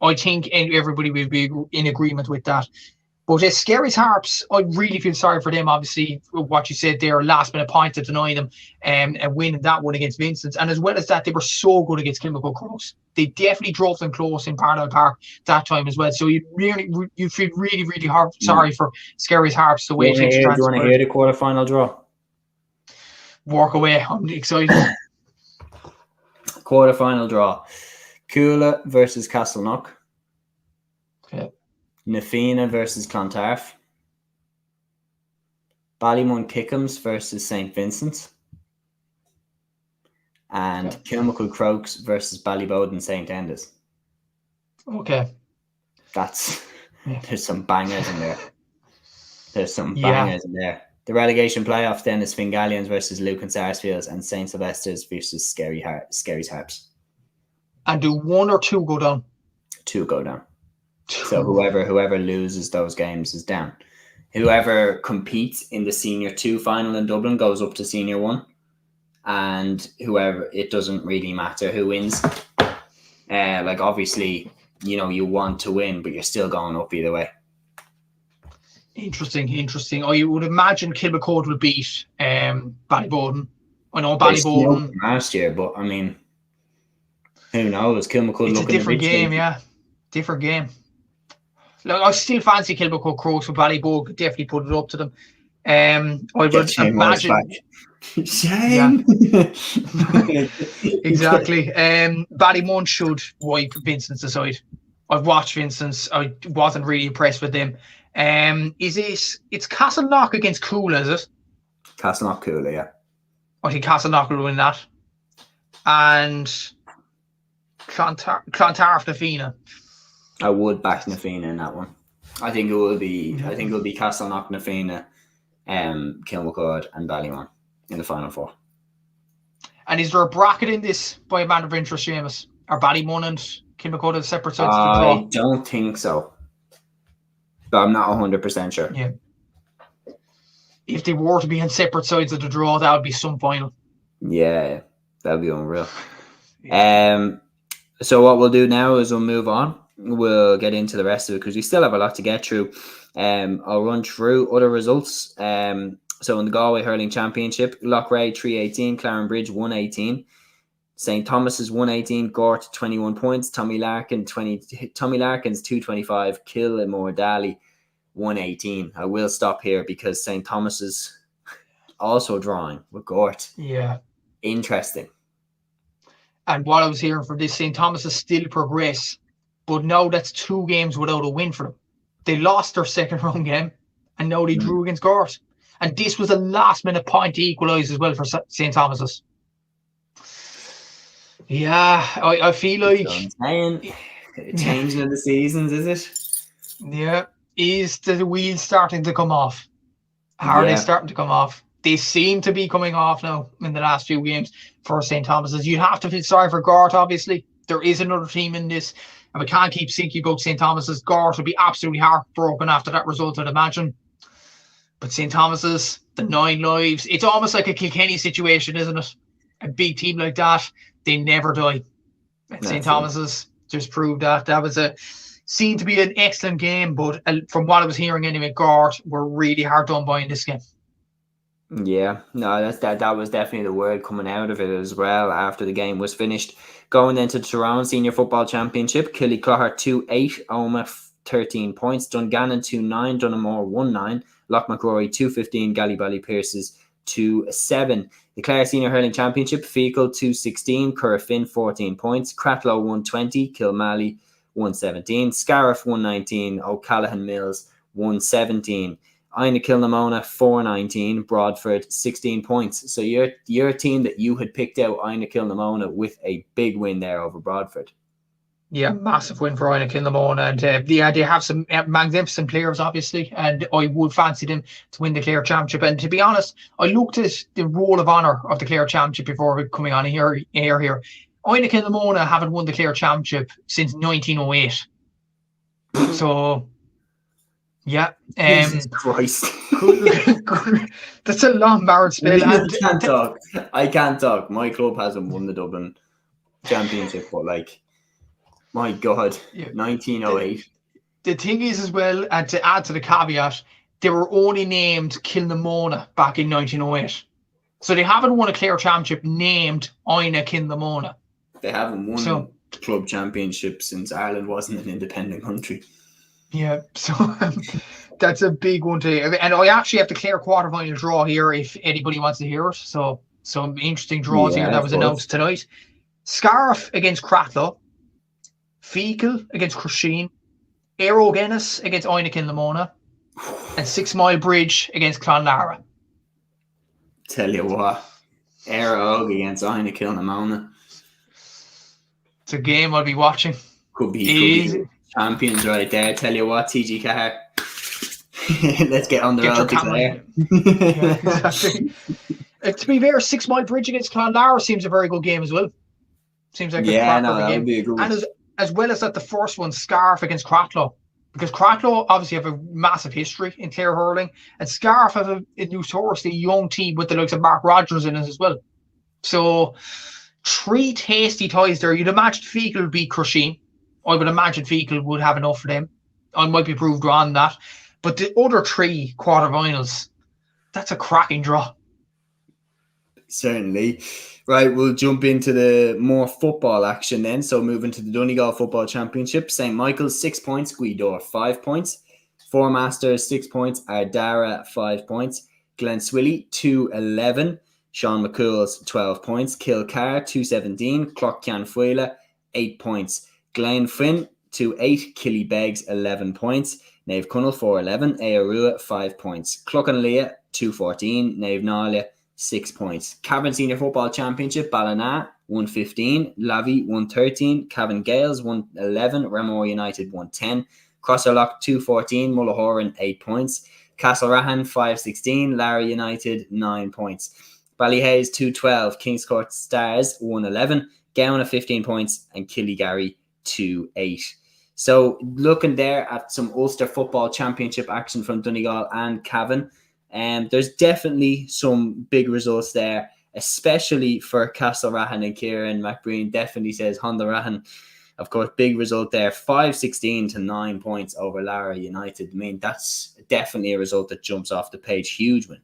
I think everybody would be in agreement with that. But Skerry's Harps, I really feel sorry for them, obviously, what you said there, last minute point to deny them and winning that one against Vincent's. And as well as that, they were so good against Kilmacud Crokes. They definitely drove them close in Parnell Park that time as well. So you feel really hard, sorry for Skerry's Harps the way things transpired. Do you want to hear the quarterfinal draw? Walk away. I'm excited. Quarterfinal draw. Coola versus Castleknock. Okay. Nafina versus Clontarf. Ballymun Kickham's versus St. Vincent's. And Kilmacud Crokes versus Ballyboden St. Enda's. Okay. There's some bangers in there. In there. The relegation playoff then is Fingallians versus Lucan Sarsfields and St. Sylvester's versus Skerry's Harps. And do 1 or 2 go down? 2 go down. So whoever loses those games is down. Whoever competes in the Senior 2 final in Dublin goes up to Senior 1. And whoever, it doesn't really matter who wins. Like obviously, you want to win, but you're still going up either way. Interesting. I would imagine Kilmacud would beat Ballyboden. I know Ballyboden last year, but I mean, who knows? Kilmacud. It's a different game, yeah. Different game. Look, I still fancy Kilmacud Crokes with Ballyboden. Could definitely put it up to them. I would imagine. Shame. Yeah. Exactly. Ballymun should wipe Vincent's aside. I've watched Vincent's. I wasn't really impressed with them. It's Castleknock against Coola, is it? Castleknock Coola, yeah. I think Castleknock will win that. And Clontarf Nafina. I would back Nafina in that one. I think it will be Castleknock, Nafina, Kilmacud and Ballymun in the final 4. And is there a bracket in this by a matter of interest, Séamus? Are Ballymun and Kilmacud at separate sides to the draw? I don't think so. But I'm not 100% sure. Yeah. If they were to be on separate sides of the draw, that would be some final. Yeah, that would be unreal. So what we'll do now is we'll move on. We'll get into the rest of it because we still have a lot to get through. I'll run through other results. So in the Galway Hurling Championship, Loughrea 318, Clarenbridge 118, St. Thomas's 118, Gort 21 points, Tommy Larkin's 225, Kilmore Daly 118. I will stop here because St. Thomas's also drawing with Gort. Yeah. Interesting. And what I was hearing from this, St. Thomas's still progress, but now that's 2 games without a win for them. They lost their second round game and now they drew against Gort. And this was a last minute point to equalise as well for St. Thomas's. Yeah, I feel like changing of the seasons, is it? Yeah. Is the wheels starting to come off? How are they starting to come off? They seem to be coming off now in the last few games for St. Thomas's. You have to feel sorry for Gort, obviously. There is another team in this, and we can't keep thinking about St. Thomas's. Gort will be absolutely heartbroken after that result, I'd imagine. But St. Thomas's, the 9 lives, it's almost like a Kilkenny situation, isn't it? A big team like that, they never die. And St. Thomas's just proved that. That was seemed to be an excellent game, but from what I was hearing anyway, Gort were really hard done by in this game. Yeah, no, that was definitely the word coming out of it as well after the game was finished. Going into the Tyrone Senior Football Championship, Killyclogher 2-8, Omagh 13 points, Dungannon 2-9, Dunamore 1-9, Lochmacrory 2-15, Gallybally-Pierces 2-7. The Clare Senior Hurling Championship, Fecal 2-16, Currafin 14 points, Cratloe 120, Kilmally 117, Scariff 119, O'Callaghan Mills 117. Ina Kilnamona 419, Broadford 16 points. So you're a team that you had picked out, Ina Kilnamona, with a big win there over Broadford. Yeah, massive win for Ina Kilnamona, and they have some magnificent players, obviously, and I would fancy them to win the Clare Championship. And to be honest, I looked at the Roll of Honour of the Clare Championship before coming on air here. Ina Kilnamona haven't won the Clare Championship since 1908. So. Yeah. Jesus Christ. That's a long marriage spell. I can't talk. My club hasn't won the Dublin Championship, but like, my God, 1908. The thing is as well, and to add to the caveat, they were only named Kilnamona back in 1908. So they haven't won a Clare Championship named Ina Kilnamona. They haven't won club championship since Ireland wasn't an independent country. Yeah, so that's a big one to. And I actually have the Clare quarterfinal draw here if anybody wants to hear it. So some interesting draws here that was announced tonight. Scariff against Cratloe, Fecal against Crusheen, Aero Guinness against Ina Kilnamona, and 6 Mile Bridge against Clonlara. Tell you what, Aero against Ina Kilnamona. It's a game I'll be watching. Could be champions right there. Tell you what, TG Cahar. Let's get on the road to Clare. Yeah, exactly. To be fair, 6 Mile Bridge against Clonlara seems a very good game as well. Seems like a that game. Would be a good one. And as well as that, the first one, Scariff against Cratloe. Because Cratloe obviously have a massive history in Clare hurling, and Scariff have a notoriously young team with the likes of Mark Rogers in it as well. So 3 tasty ties there. You'd imagine Fecal would be Crusheen. I would imagine Fecal would have enough for them. I might be proved wrong on that. But the other 3 quarterfinals, that's a cracking draw. Certainly. Right, we'll jump into the more football action then. So moving to the Donegal Football Championship, St. Michael's 6 points, Guidor 5 points, Four Masters 6 points, Ardara 5 points, Glenswilly 2-11, Sean McCool's 12 points, Kilcar 2-17, Clockcanfuela 8 points, Glenfin 2-8, Killybegs 11 points, Nave Cunnell 4-11, Aarua 5 points, Cluckanlea 2-14, Nave Nalia 6 points. Cavan Senior Football Championship, Ballina 115, Lavey 113, Cavan Gales 111, Ramor United 110, Crosserlock 214, Mullahoran 8 points, Castlerahan 516, Larry United 9 points, Ballyhays 212, Kingscourt Stars 111, Gowna 15 points, and Killygarry 2-8. So looking there at some Ulster Football Championship action from Donegal and Cavan, there's definitely some big results there, especially for Castlerahan and Kieran McBreen. Definitely says Honda Rahan. Of course, big result there, 5-16 to 9 points over Lara United. I mean, that's definitely a result that jumps off the page. Huge win.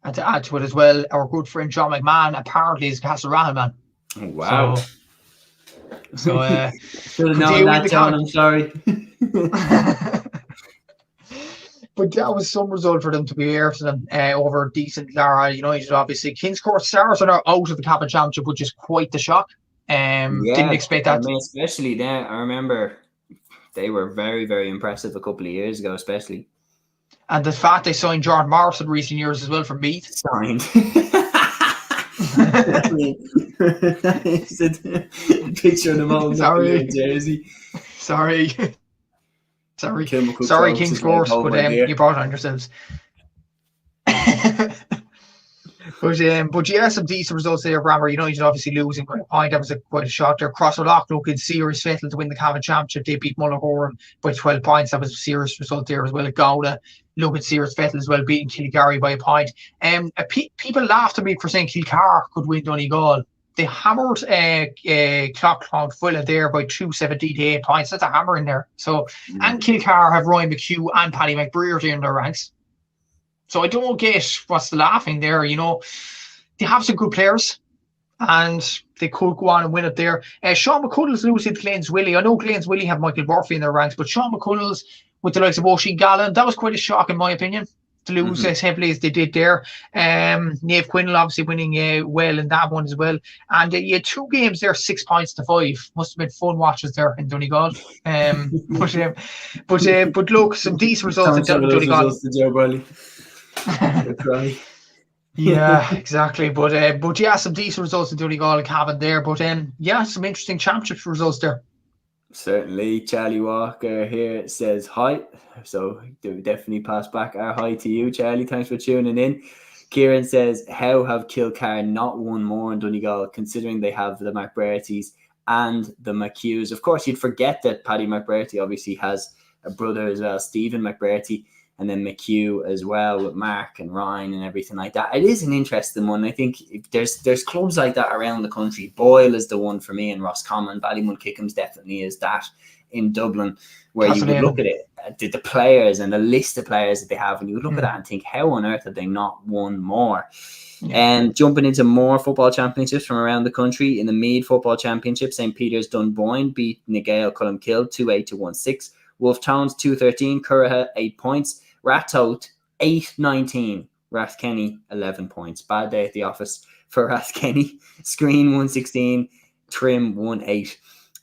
And to add to it as well, our good friend John McMahon apparently is a Castlerahan man. Oh, wow. So should have known that, John. I'm sorry. But that was some result for them, to be fair to them, over decent Lara United, obviously. Kingscourt Stars are now out of the Cavan Championship, which is quite the shock. Didn't expect that. I mean, especially then, I remember they were very, very impressive a couple of years ago, especially. And the fact they signed Jordan Morris in recent years as well from Meath. Signed. Picture of them all in jersey. Sorry, Kingscourt, but you brought it on yourselves. But yeah, some decent results there, Brammer. United obviously losing by a point. That was quite a shock there. Crosslock looking serious Vettel to win the Cavan Championship. They beat Mullahoran by 12 points. That was a serious result there as well. Gouda looking serious Vettel as well, beating Kilgarry by a point. People laughed at me for saying Kilcar could win Donegal. They hammered Clough Fulla there by 278 points. That's a hammer in there. So, and Kilcar have Ryan McHugh and Paddy McBrearty in their ranks. So I don't get what's the laughing there. They have some good players, and they could go on and win it there. Sean McCullers losing to Glens Willie. I know Glens Willie have Michael Murphy in their ranks, but Sean McCullers with the likes of Oisin Gallen, that was quite a shock in my opinion, to lose as heavily as they did there. Nave Quinnell obviously winning well in that one as well. And you had 2 games there, 6 points to 5. Must have been fun watches there in Donegal. But look, some decent results in Donegal. Results to Joe Bradley. Yeah, exactly. But yeah, some decent results in Donegal and Cavan there. But yeah, some interesting championship results there. Certainly. Charlie Walker here says hi. So definitely pass back our hi to you, Charlie. Thanks for tuning in. Kieran says, how have Kilcar not won more in Donegal, considering they have the McBreartys and the McHughes? Of course, you'd forget that Paddy McBrearty obviously has a brother as well, Stephen McBrearty, and then McHugh as well with Mark and Ryan and everything like that. It is an interesting one. I think there's clubs like that around the country. Boyle is the one for me, and Roscommon. Ballymulkickham's definitely is that in Dublin, where you would look at it, the players and the list of players that they have, and you would look at that and think, how on earth have they not won more? And jumping into more football championships from around the country, in the Meath Football Championship, St. Peter's Dunboyne beat Nagale Culumkill 2-8-1-6. Wolftown's 2-13, Curraha 8 points. Ratoath 8-19, Rathkenny 11 points. Bad day at the office for Rathkenny. Screen 116, Trim 1-8.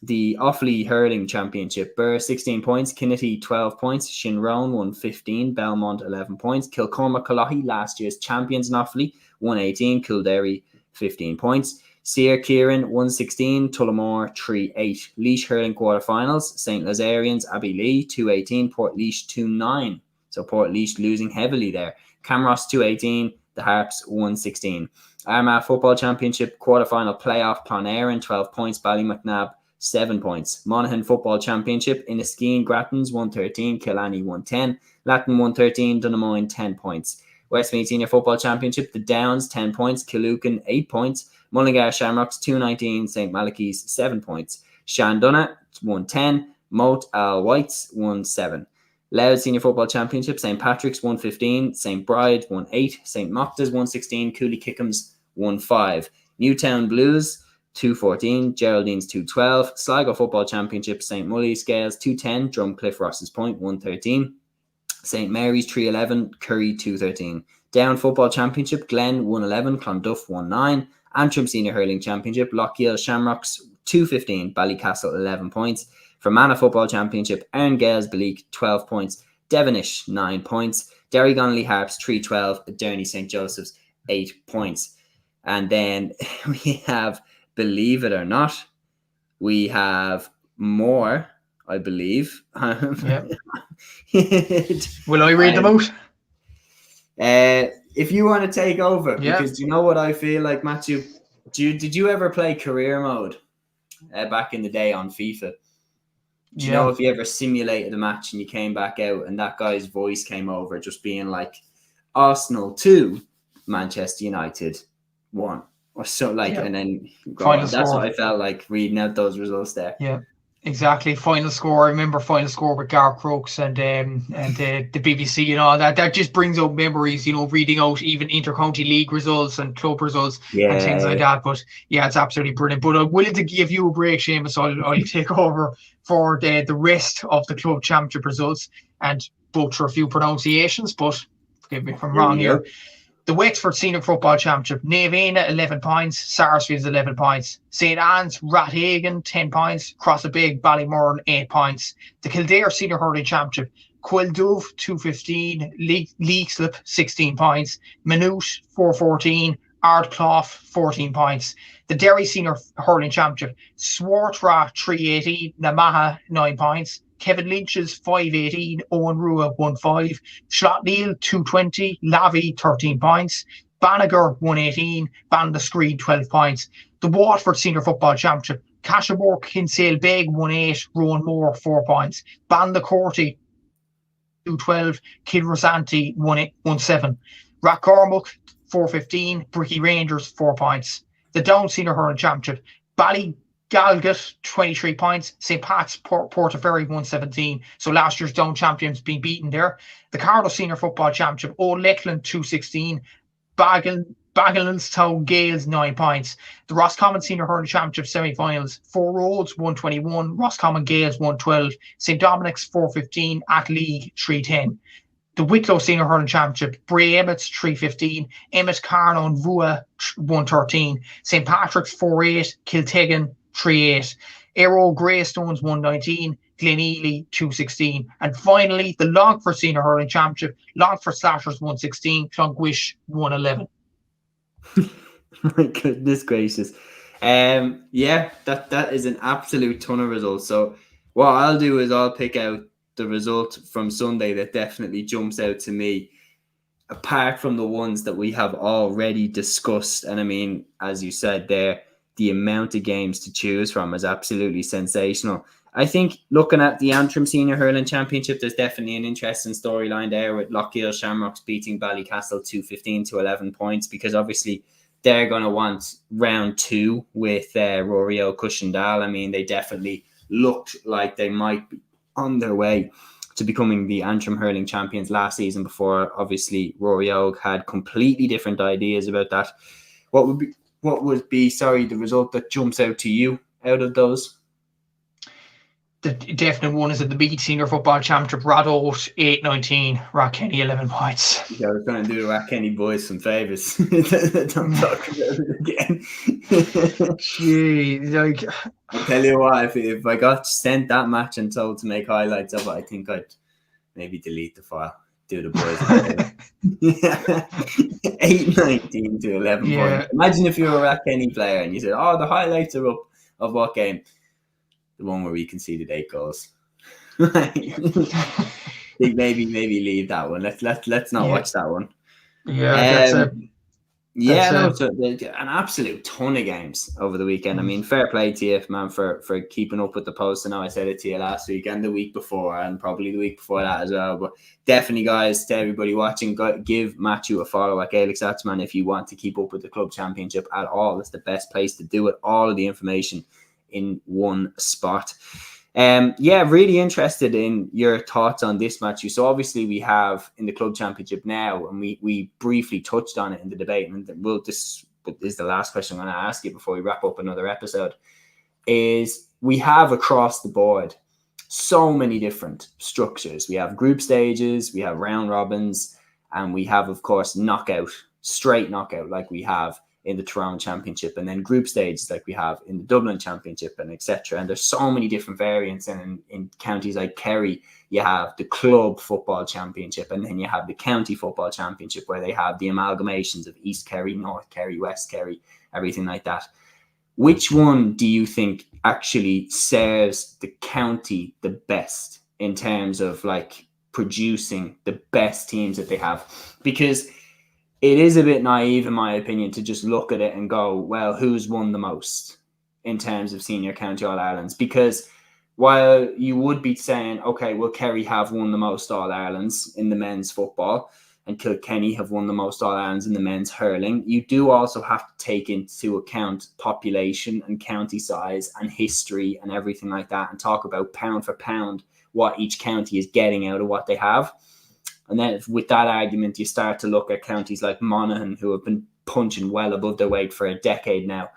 The Offaly Hurling Championship, Burr 16 points, Kinnity 12 points, Shinrone 115, Belmont 11 points, Kilcormac Colohy, last year's champions in Offaly, 118, Kildare 15 points. Sear Kieran 116, Tullamore 3-8. Laois Hurling quarterfinals, St. Lazarians, Abbey 2-18, Port Laois 2-9. So Port Laois losing heavily there. Camross 2-18, the Harps 116. Armagh Football Championship quarterfinal playoff, Clonairin 12 points, Ballymacnab 7 points. Monaghan Football Championship, Inniskeen Grattans 113, Killarney 110, Latin 113, Dunamine 10 points. Westmeath Senior Football Championship, the Downs 10 points, Killucan 8 points, Mullingar Shamrocks 219, St. Malachy's 7 points. Shandonna 110, Moat Al Whites 17. Louth Senior Football Championship, St. Patrick's 115, St. Bride 18, St. Mopta's 116, Cooley Kickham's 15. Newtown Blues 214, Geraldine's 212, Sligo Football Championship, St. Mully's Scales 210, Drumcliff Ross's Point 113, St. Mary's 311, Curry 213. Down Football Championship, Glen 111, Clonduff 19, Antrim Senior Hurling Championship, Lochiel Shamrocks 215, Ballycastle 11 points. Fermanagh Football Championship, Aaron Gales Belique 12 points, Devonish 9 points, Derry Donnelly Harps 312, Derny St. Joseph's 8 points. And then we have, believe it or not, we have more, I believe. Yep. Will I read them out? If you want to take over, because you know what I feel like, Matthew? Did you ever play career mode back in the day on FIFA? Do you know if you ever simulated a match and you came back out and that guy's voice came over just being like, Arsenal 2, Manchester United 1, or so and then that's what I felt like reading out those results there. Yeah, exactly. Final score. I remember final score with Gar Crooks and the BBC and all that. That just brings up memories, reading out even inter-county league results and club results and things like that. But yeah, it's absolutely brilliant. But I'm willing to give you a break, Séamus. I'll take over for the rest of the club championship results and butcher a few pronunciations, but forgive me if I'm wrong here. The Wexford Senior Football Championship, Naveena 11 points, Sarsfield's 11 points, St. Anne's, Rathagan 10 points, Crossabeg, Ballymurn 8 points. The Kildare Senior Hurling Championship, Quilduv 215, Leixlip 16 points, Maynooth 414, Ardclough 14 points. The Derry Senior Hurling Championship, Swartra 380, Namaha 9 points. Kevin Lynch's 518, Owen Rua 15, Shotneil 220, Lavi 13 points, Banagher 118, Bandascree 12 points. The Waterford Senior Football Championship, Cashmore Kinsale Beg 1-8, Rowan Moore 4 points. Bandacorty 212, Kilrosanti 1-7. Rathcormac 415, Bricky Rangers 4 points. The Down Senior Hurling Championship, Ballygalget 23 points, St. Pat's Portaferry 117. So last year's Down champions being beaten there. The Cardiff Senior Football Championship, Old Lakeland 216, Bagellanstown Gales 9 points. The Roscommon Senior Hurling Championship semi-finals, Four Roads 121, Roscommon Gales 112, St. Dominic's 415, At League 310. The Wicklow Senior Hurling Championship, Bray Emmett's 315, Emmett Carnon Vua 113, St. Patrick's 48, Kiltegan 38, Arrow Greystones 119, Glenealy 216, and finally the Longford Senior Hurling Championship, Longford Slashers 116, Cluiche 111. My goodness gracious. Yeah, that is an absolute ton of results. So what I'll do is I'll pick out the result from Sunday that definitely jumps out to me, apart from the ones that we have already discussed. And I mean, as you said there, the amount of games to choose from is absolutely sensational. I think looking at the Antrim Senior Hurling Championship, there's definitely an interesting storyline there with Lockheed Shamrocks beating Ballycastle 215 to 11 points, because obviously they're going to want round 2 with Rory O'Cushendall. I mean, they definitely looked like they might be on their way to becoming the Antrim Hurling champions last season, before obviously Rory Oak had completely different ideas about that. What would be the result that jumps out to you out of those? The definite one is at the Beat Senior Football Championship, Radote 8-19, Rathkenny 11 points. Yeah, I was trying to do the Rathkenny boys some favours. Don't talk about it again. Gee, like, I'll tell you what, if I got sent that match and told to make highlights of it, I think I'd maybe delete the file. Do the boys. 8-19 to 11 points. Imagine if you were a Rathkenny player and you said, "Oh, the highlights are up of what game?" The one where we conceded 8 goals. maybe leave that one. Let's not watch that one. Yeah, it's an absolute ton of games over the weekend. I mean, fair play to you, man, for keeping up with the post. I know I said it to you last week and the week before, and probably the week before that as well. But definitely, guys, to everybody watching, give Matthew a follow at Gaelic Statsman if you want to keep up with the club championship at all. It's the best place to do it. All of the information in one spot. Really interested in your thoughts on this, Matthew. So obviously we have in the club championship now, and we briefly touched on it in the debate, and this is the last question I'm going to ask you before we wrap up another episode, is we have across the board so many different structures. We have group stages, we have round robins, and we have, of course, straight knockout like we have in the Tyrone Championship, and then group stages like we have in the Dublin Championship, and etc. And there's so many different variants. And in counties like Kerry, you have the Club Football Championship, and then you have the County Football Championship, where they have the amalgamations of East Kerry, North Kerry, West Kerry, everything like that. Which one do you think actually serves the county the best in terms of like producing the best teams that they have? Because it is a bit naive, in my opinion, to just look at it and go, well, who's won the most in terms of senior county All-Irelands? Because while you would be saying, okay, well, Kerry have won the most All-Irelands in the men's football, and Kilkenny have won the most All-Irelands in the men's hurling, you do also have to take into account population and county size and history and everything like that, and talk about pound for pound what each county is getting out of what they have. And then with that argument, you start to look at counties like Monaghan, who have been punching well above their weight for a decade now.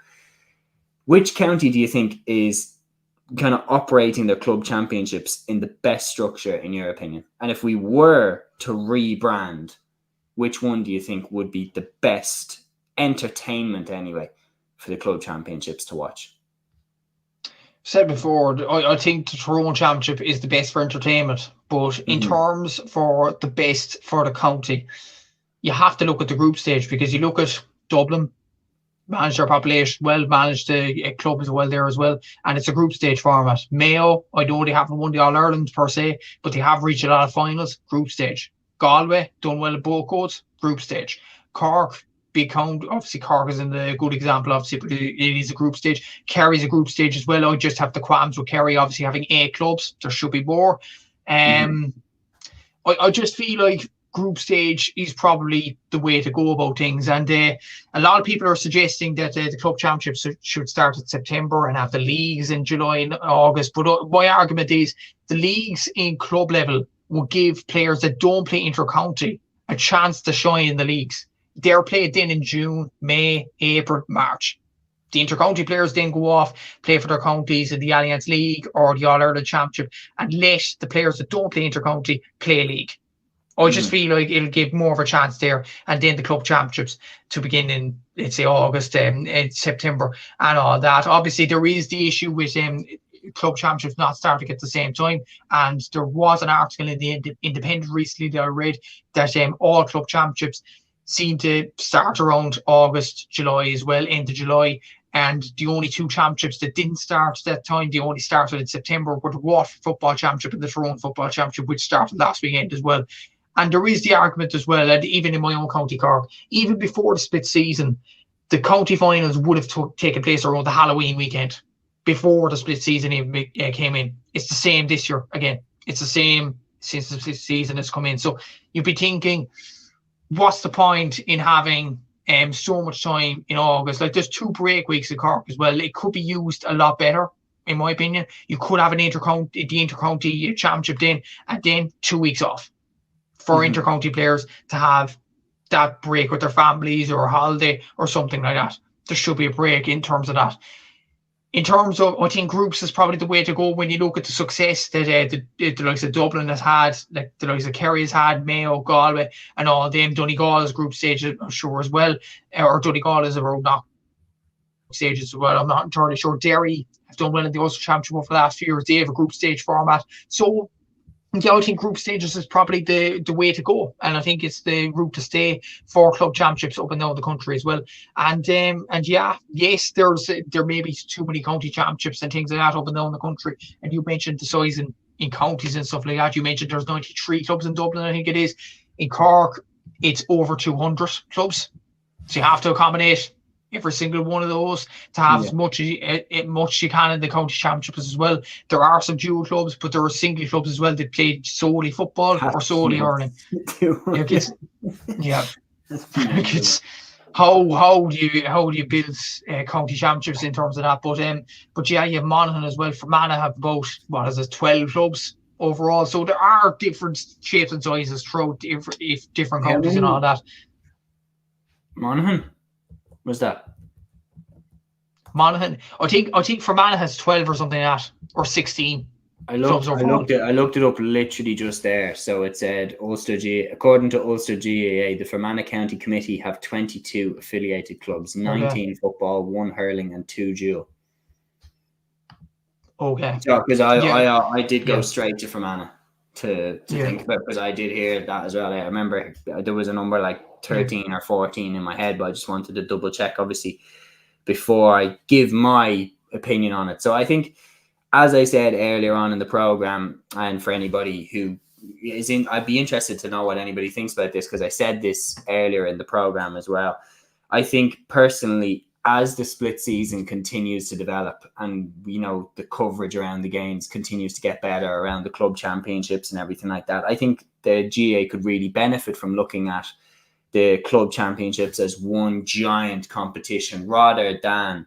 Which county do you think is kind of operating their club championships in the best structure, in your opinion? And if we were to rebrand, which one do you think would be the best entertainment anyway for the club championships to watch? Said before, I think the Tyrone Championship is the best for entertainment, but in terms for the best for the county, you have to look at the group stage, because you look at Dublin, managed their population well, managed the club as well there as well, and it's a group stage format. Mayo, I know they haven't won the All-Ireland per se, but they have reached a lot of finals, group stage. Galway, done well at both codes, group stage. Cork, big count. Obviously, Cork is in the good example, obviously, but it is a group stage. Kerry's a group stage as well. I just have the qualms with Kerry, obviously, having 8 clubs. There should be more. I just feel like group stage is probably the way to go about things. And a lot of people are suggesting that the club championships should start in September and have the leagues in July and August. But my argument is the leagues in club level will give players that don't play inter-county a chance to shine in the leagues. They're played then in June, May, April, March. The inter-county players then go off, play for their counties in the Alliance League or the All-Ireland Championship, and let the players that don't play inter-county play league. I just feel like it'll give more of a chance there. And then the club championships to begin in, let's say, August and September and all that. Obviously, there is the issue with club championships not starting at the same time. And there was an article in the Independent recently that I read that all club championships seem to start around August, July as well, end of July. And the only 2 championships that didn't start at that time, they only started in September, were the Waterford Football Championship and the Tyrone Football Championship, which started last weekend as well. And there is the argument as well, and even in my own county Cork, even before the split season, the county finals would have taken place around the Halloween weekend before the split season even came in. It's the same this year again. It's the same since the split season has come in. So you'd be thinking, what's the point in having so much time in August? Like, there's 2 break weeks in Cork as well. It could be used a lot better, in my opinion. You could have the inter-county championship then, and then 2 weeks off for inter-county players to have that break with their families or a holiday or something like that. There should be a break in terms of that. In terms of, I think groups is probably the way to go when you look at the success that the likes of Dublin has had, like the likes of Kerry has had, Mayo, Galway, and all them. Donegal's group stage, I'm sure, as well. Or Donegal is around knock stages as well. I'm not entirely sure. Derry have done well in the Ulster Championship for the last few years. They have a group stage format. So yeah, I think group stages is probably the way to go, and I think it's the route to stay for club championships up and down the country as well. And yeah, yes, there may be too many county championships and things like that up and down the country. And you mentioned the size in counties and stuff like that. You mentioned there's 93 clubs in Dublin, I think it is. In Cork, it's over 200 clubs, so you have to accommodate every single one of those to have as much as you can in the county championships as well. There are some dual clubs, but there are single clubs as well that play solely football or solely hurling. It's how do you build county championships in terms of that? But yeah, you have Monaghan as well. For Monaghan have about 12 clubs overall. So there are different shapes and sizes throughout different counties and all that. Monaghan. What's that? Monaghan. I think for Monaghan it's 12 or something like that, or 16. I looked it up literally just there. So it said according to Ulster GAA, the Fermanagh County Committee have 22 affiliated clubs, 19 football, 1 hurling, and 2 dual. Okay. So because I did go straight to Fermanagh to think about, because I did hear that as well. I remember there was a number like 13 or 14 in my head, but I just wanted to double check, obviously, before I give my opinion on it. So I think, as I said earlier on in the program, and for anybody who is in, I'd be interested to know what anybody thinks about this, because I said this earlier in the program as well. I think personally, as the split season continues to develop and, the coverage around the games continues to get better around the club championships and everything like that, I think the GA could really benefit from looking at the club championships as one giant competition, rather than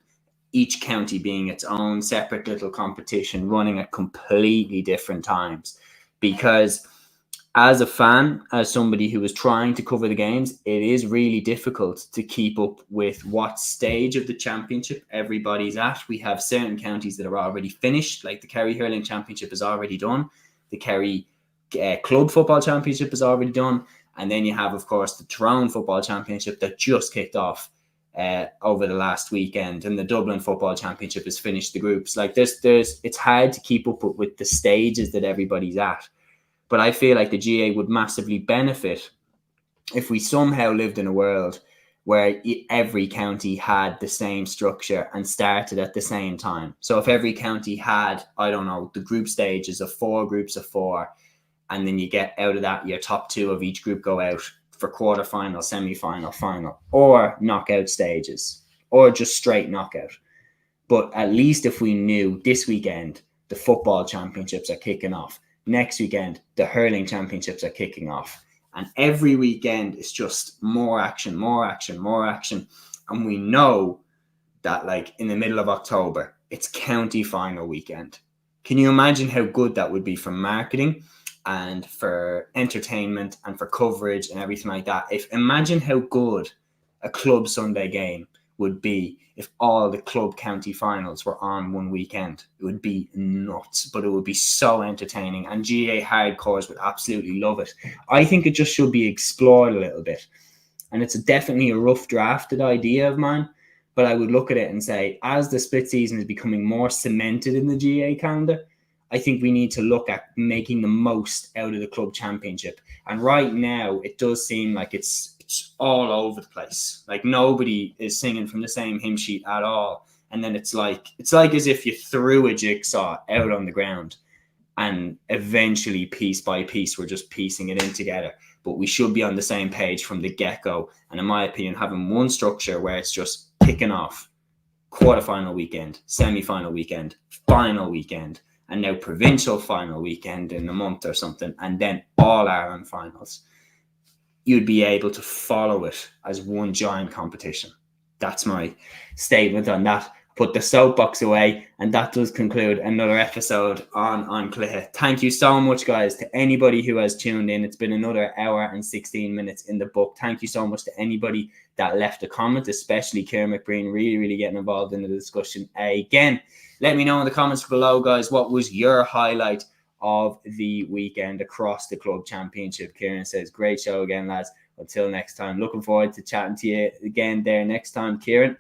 each county being its own separate little competition running at completely different times. Because as a fan, as somebody who is trying to cover the games, it is really difficult to keep up with what stage of the championship everybody's at. We have certain counties that are already finished, like the Kerry Hurling Championship is already done. The Kerry Club Football Championship is already done. And then you have, of course, the Tyrone Football Championship that just kicked off over the last weekend, and the Dublin Football Championship has finished the groups. Like it's hard to keep up with the stages that everybody's at. But I feel like the GA would massively benefit if we somehow lived in a world where every county had the same structure and started at the same time. So if every county had, I don't know, the group stages of 4 groups of 4, and then you get out of that, your top 2 of each group go out for quarterfinal, semi-final, final, or knockout stages, or just straight knockout. But at least if we knew this weekend the football championships are kicking off, next weekend the hurling championships are kicking off, and every weekend is just more action, more action, more action. And we know that, like, in the middle of October, it's county final weekend. Can you imagine how good that would be for marketing and for entertainment and for coverage and everything like that? Imagine how good a club Sunday game would be if all the club county finals were on one weekend. It would be nuts, but it would be so entertaining, and GA hardcores would absolutely love it. I think it just should be explored a little bit, and it's definitely a rough drafted idea of mine, but I would look at it and say, as the split season is becoming more cemented in the GA calendar, I think we need to look at making the most out of the club championship. And right now, it does seem like it's all over the place. Like, nobody is singing from the same hymn sheet at all. And then it's like as if you threw a jigsaw out on the ground, and eventually, piece by piece, we're just piecing it in together. But we should be on the same page from the get-go. And in my opinion, having one structure where it's just kicking off quarterfinal weekend, semi-final weekend, final weekend, and now provincial final weekend in a month or something, and then all Ireland finals. You'd be able to follow it as one giant competition. That's my statement on that. Put the soapbox away, and that does conclude another episode on Cluiche. Thank you so much, guys, to anybody who has tuned in. It's been another hour and 16 minutes in the book. Thank you so much to anybody that left a comment, especially Kieran McBreen, really getting involved in the discussion. Again, let me know in the comments below, guys, what was your highlight of the weekend across the club championship. Kieran says, great show again, lads. Until next time. Looking forward to chatting to you again there next time, Kieran.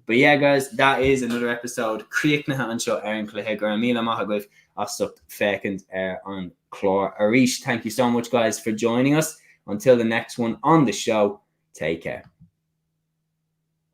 But yeah, guys, that is another episode. Creating an show Aaron Cluiche Mila Mahagwif Ostuck Fekins on Chlor Arish. Thank you so much, guys, for joining us. Until the next one on the show, take care.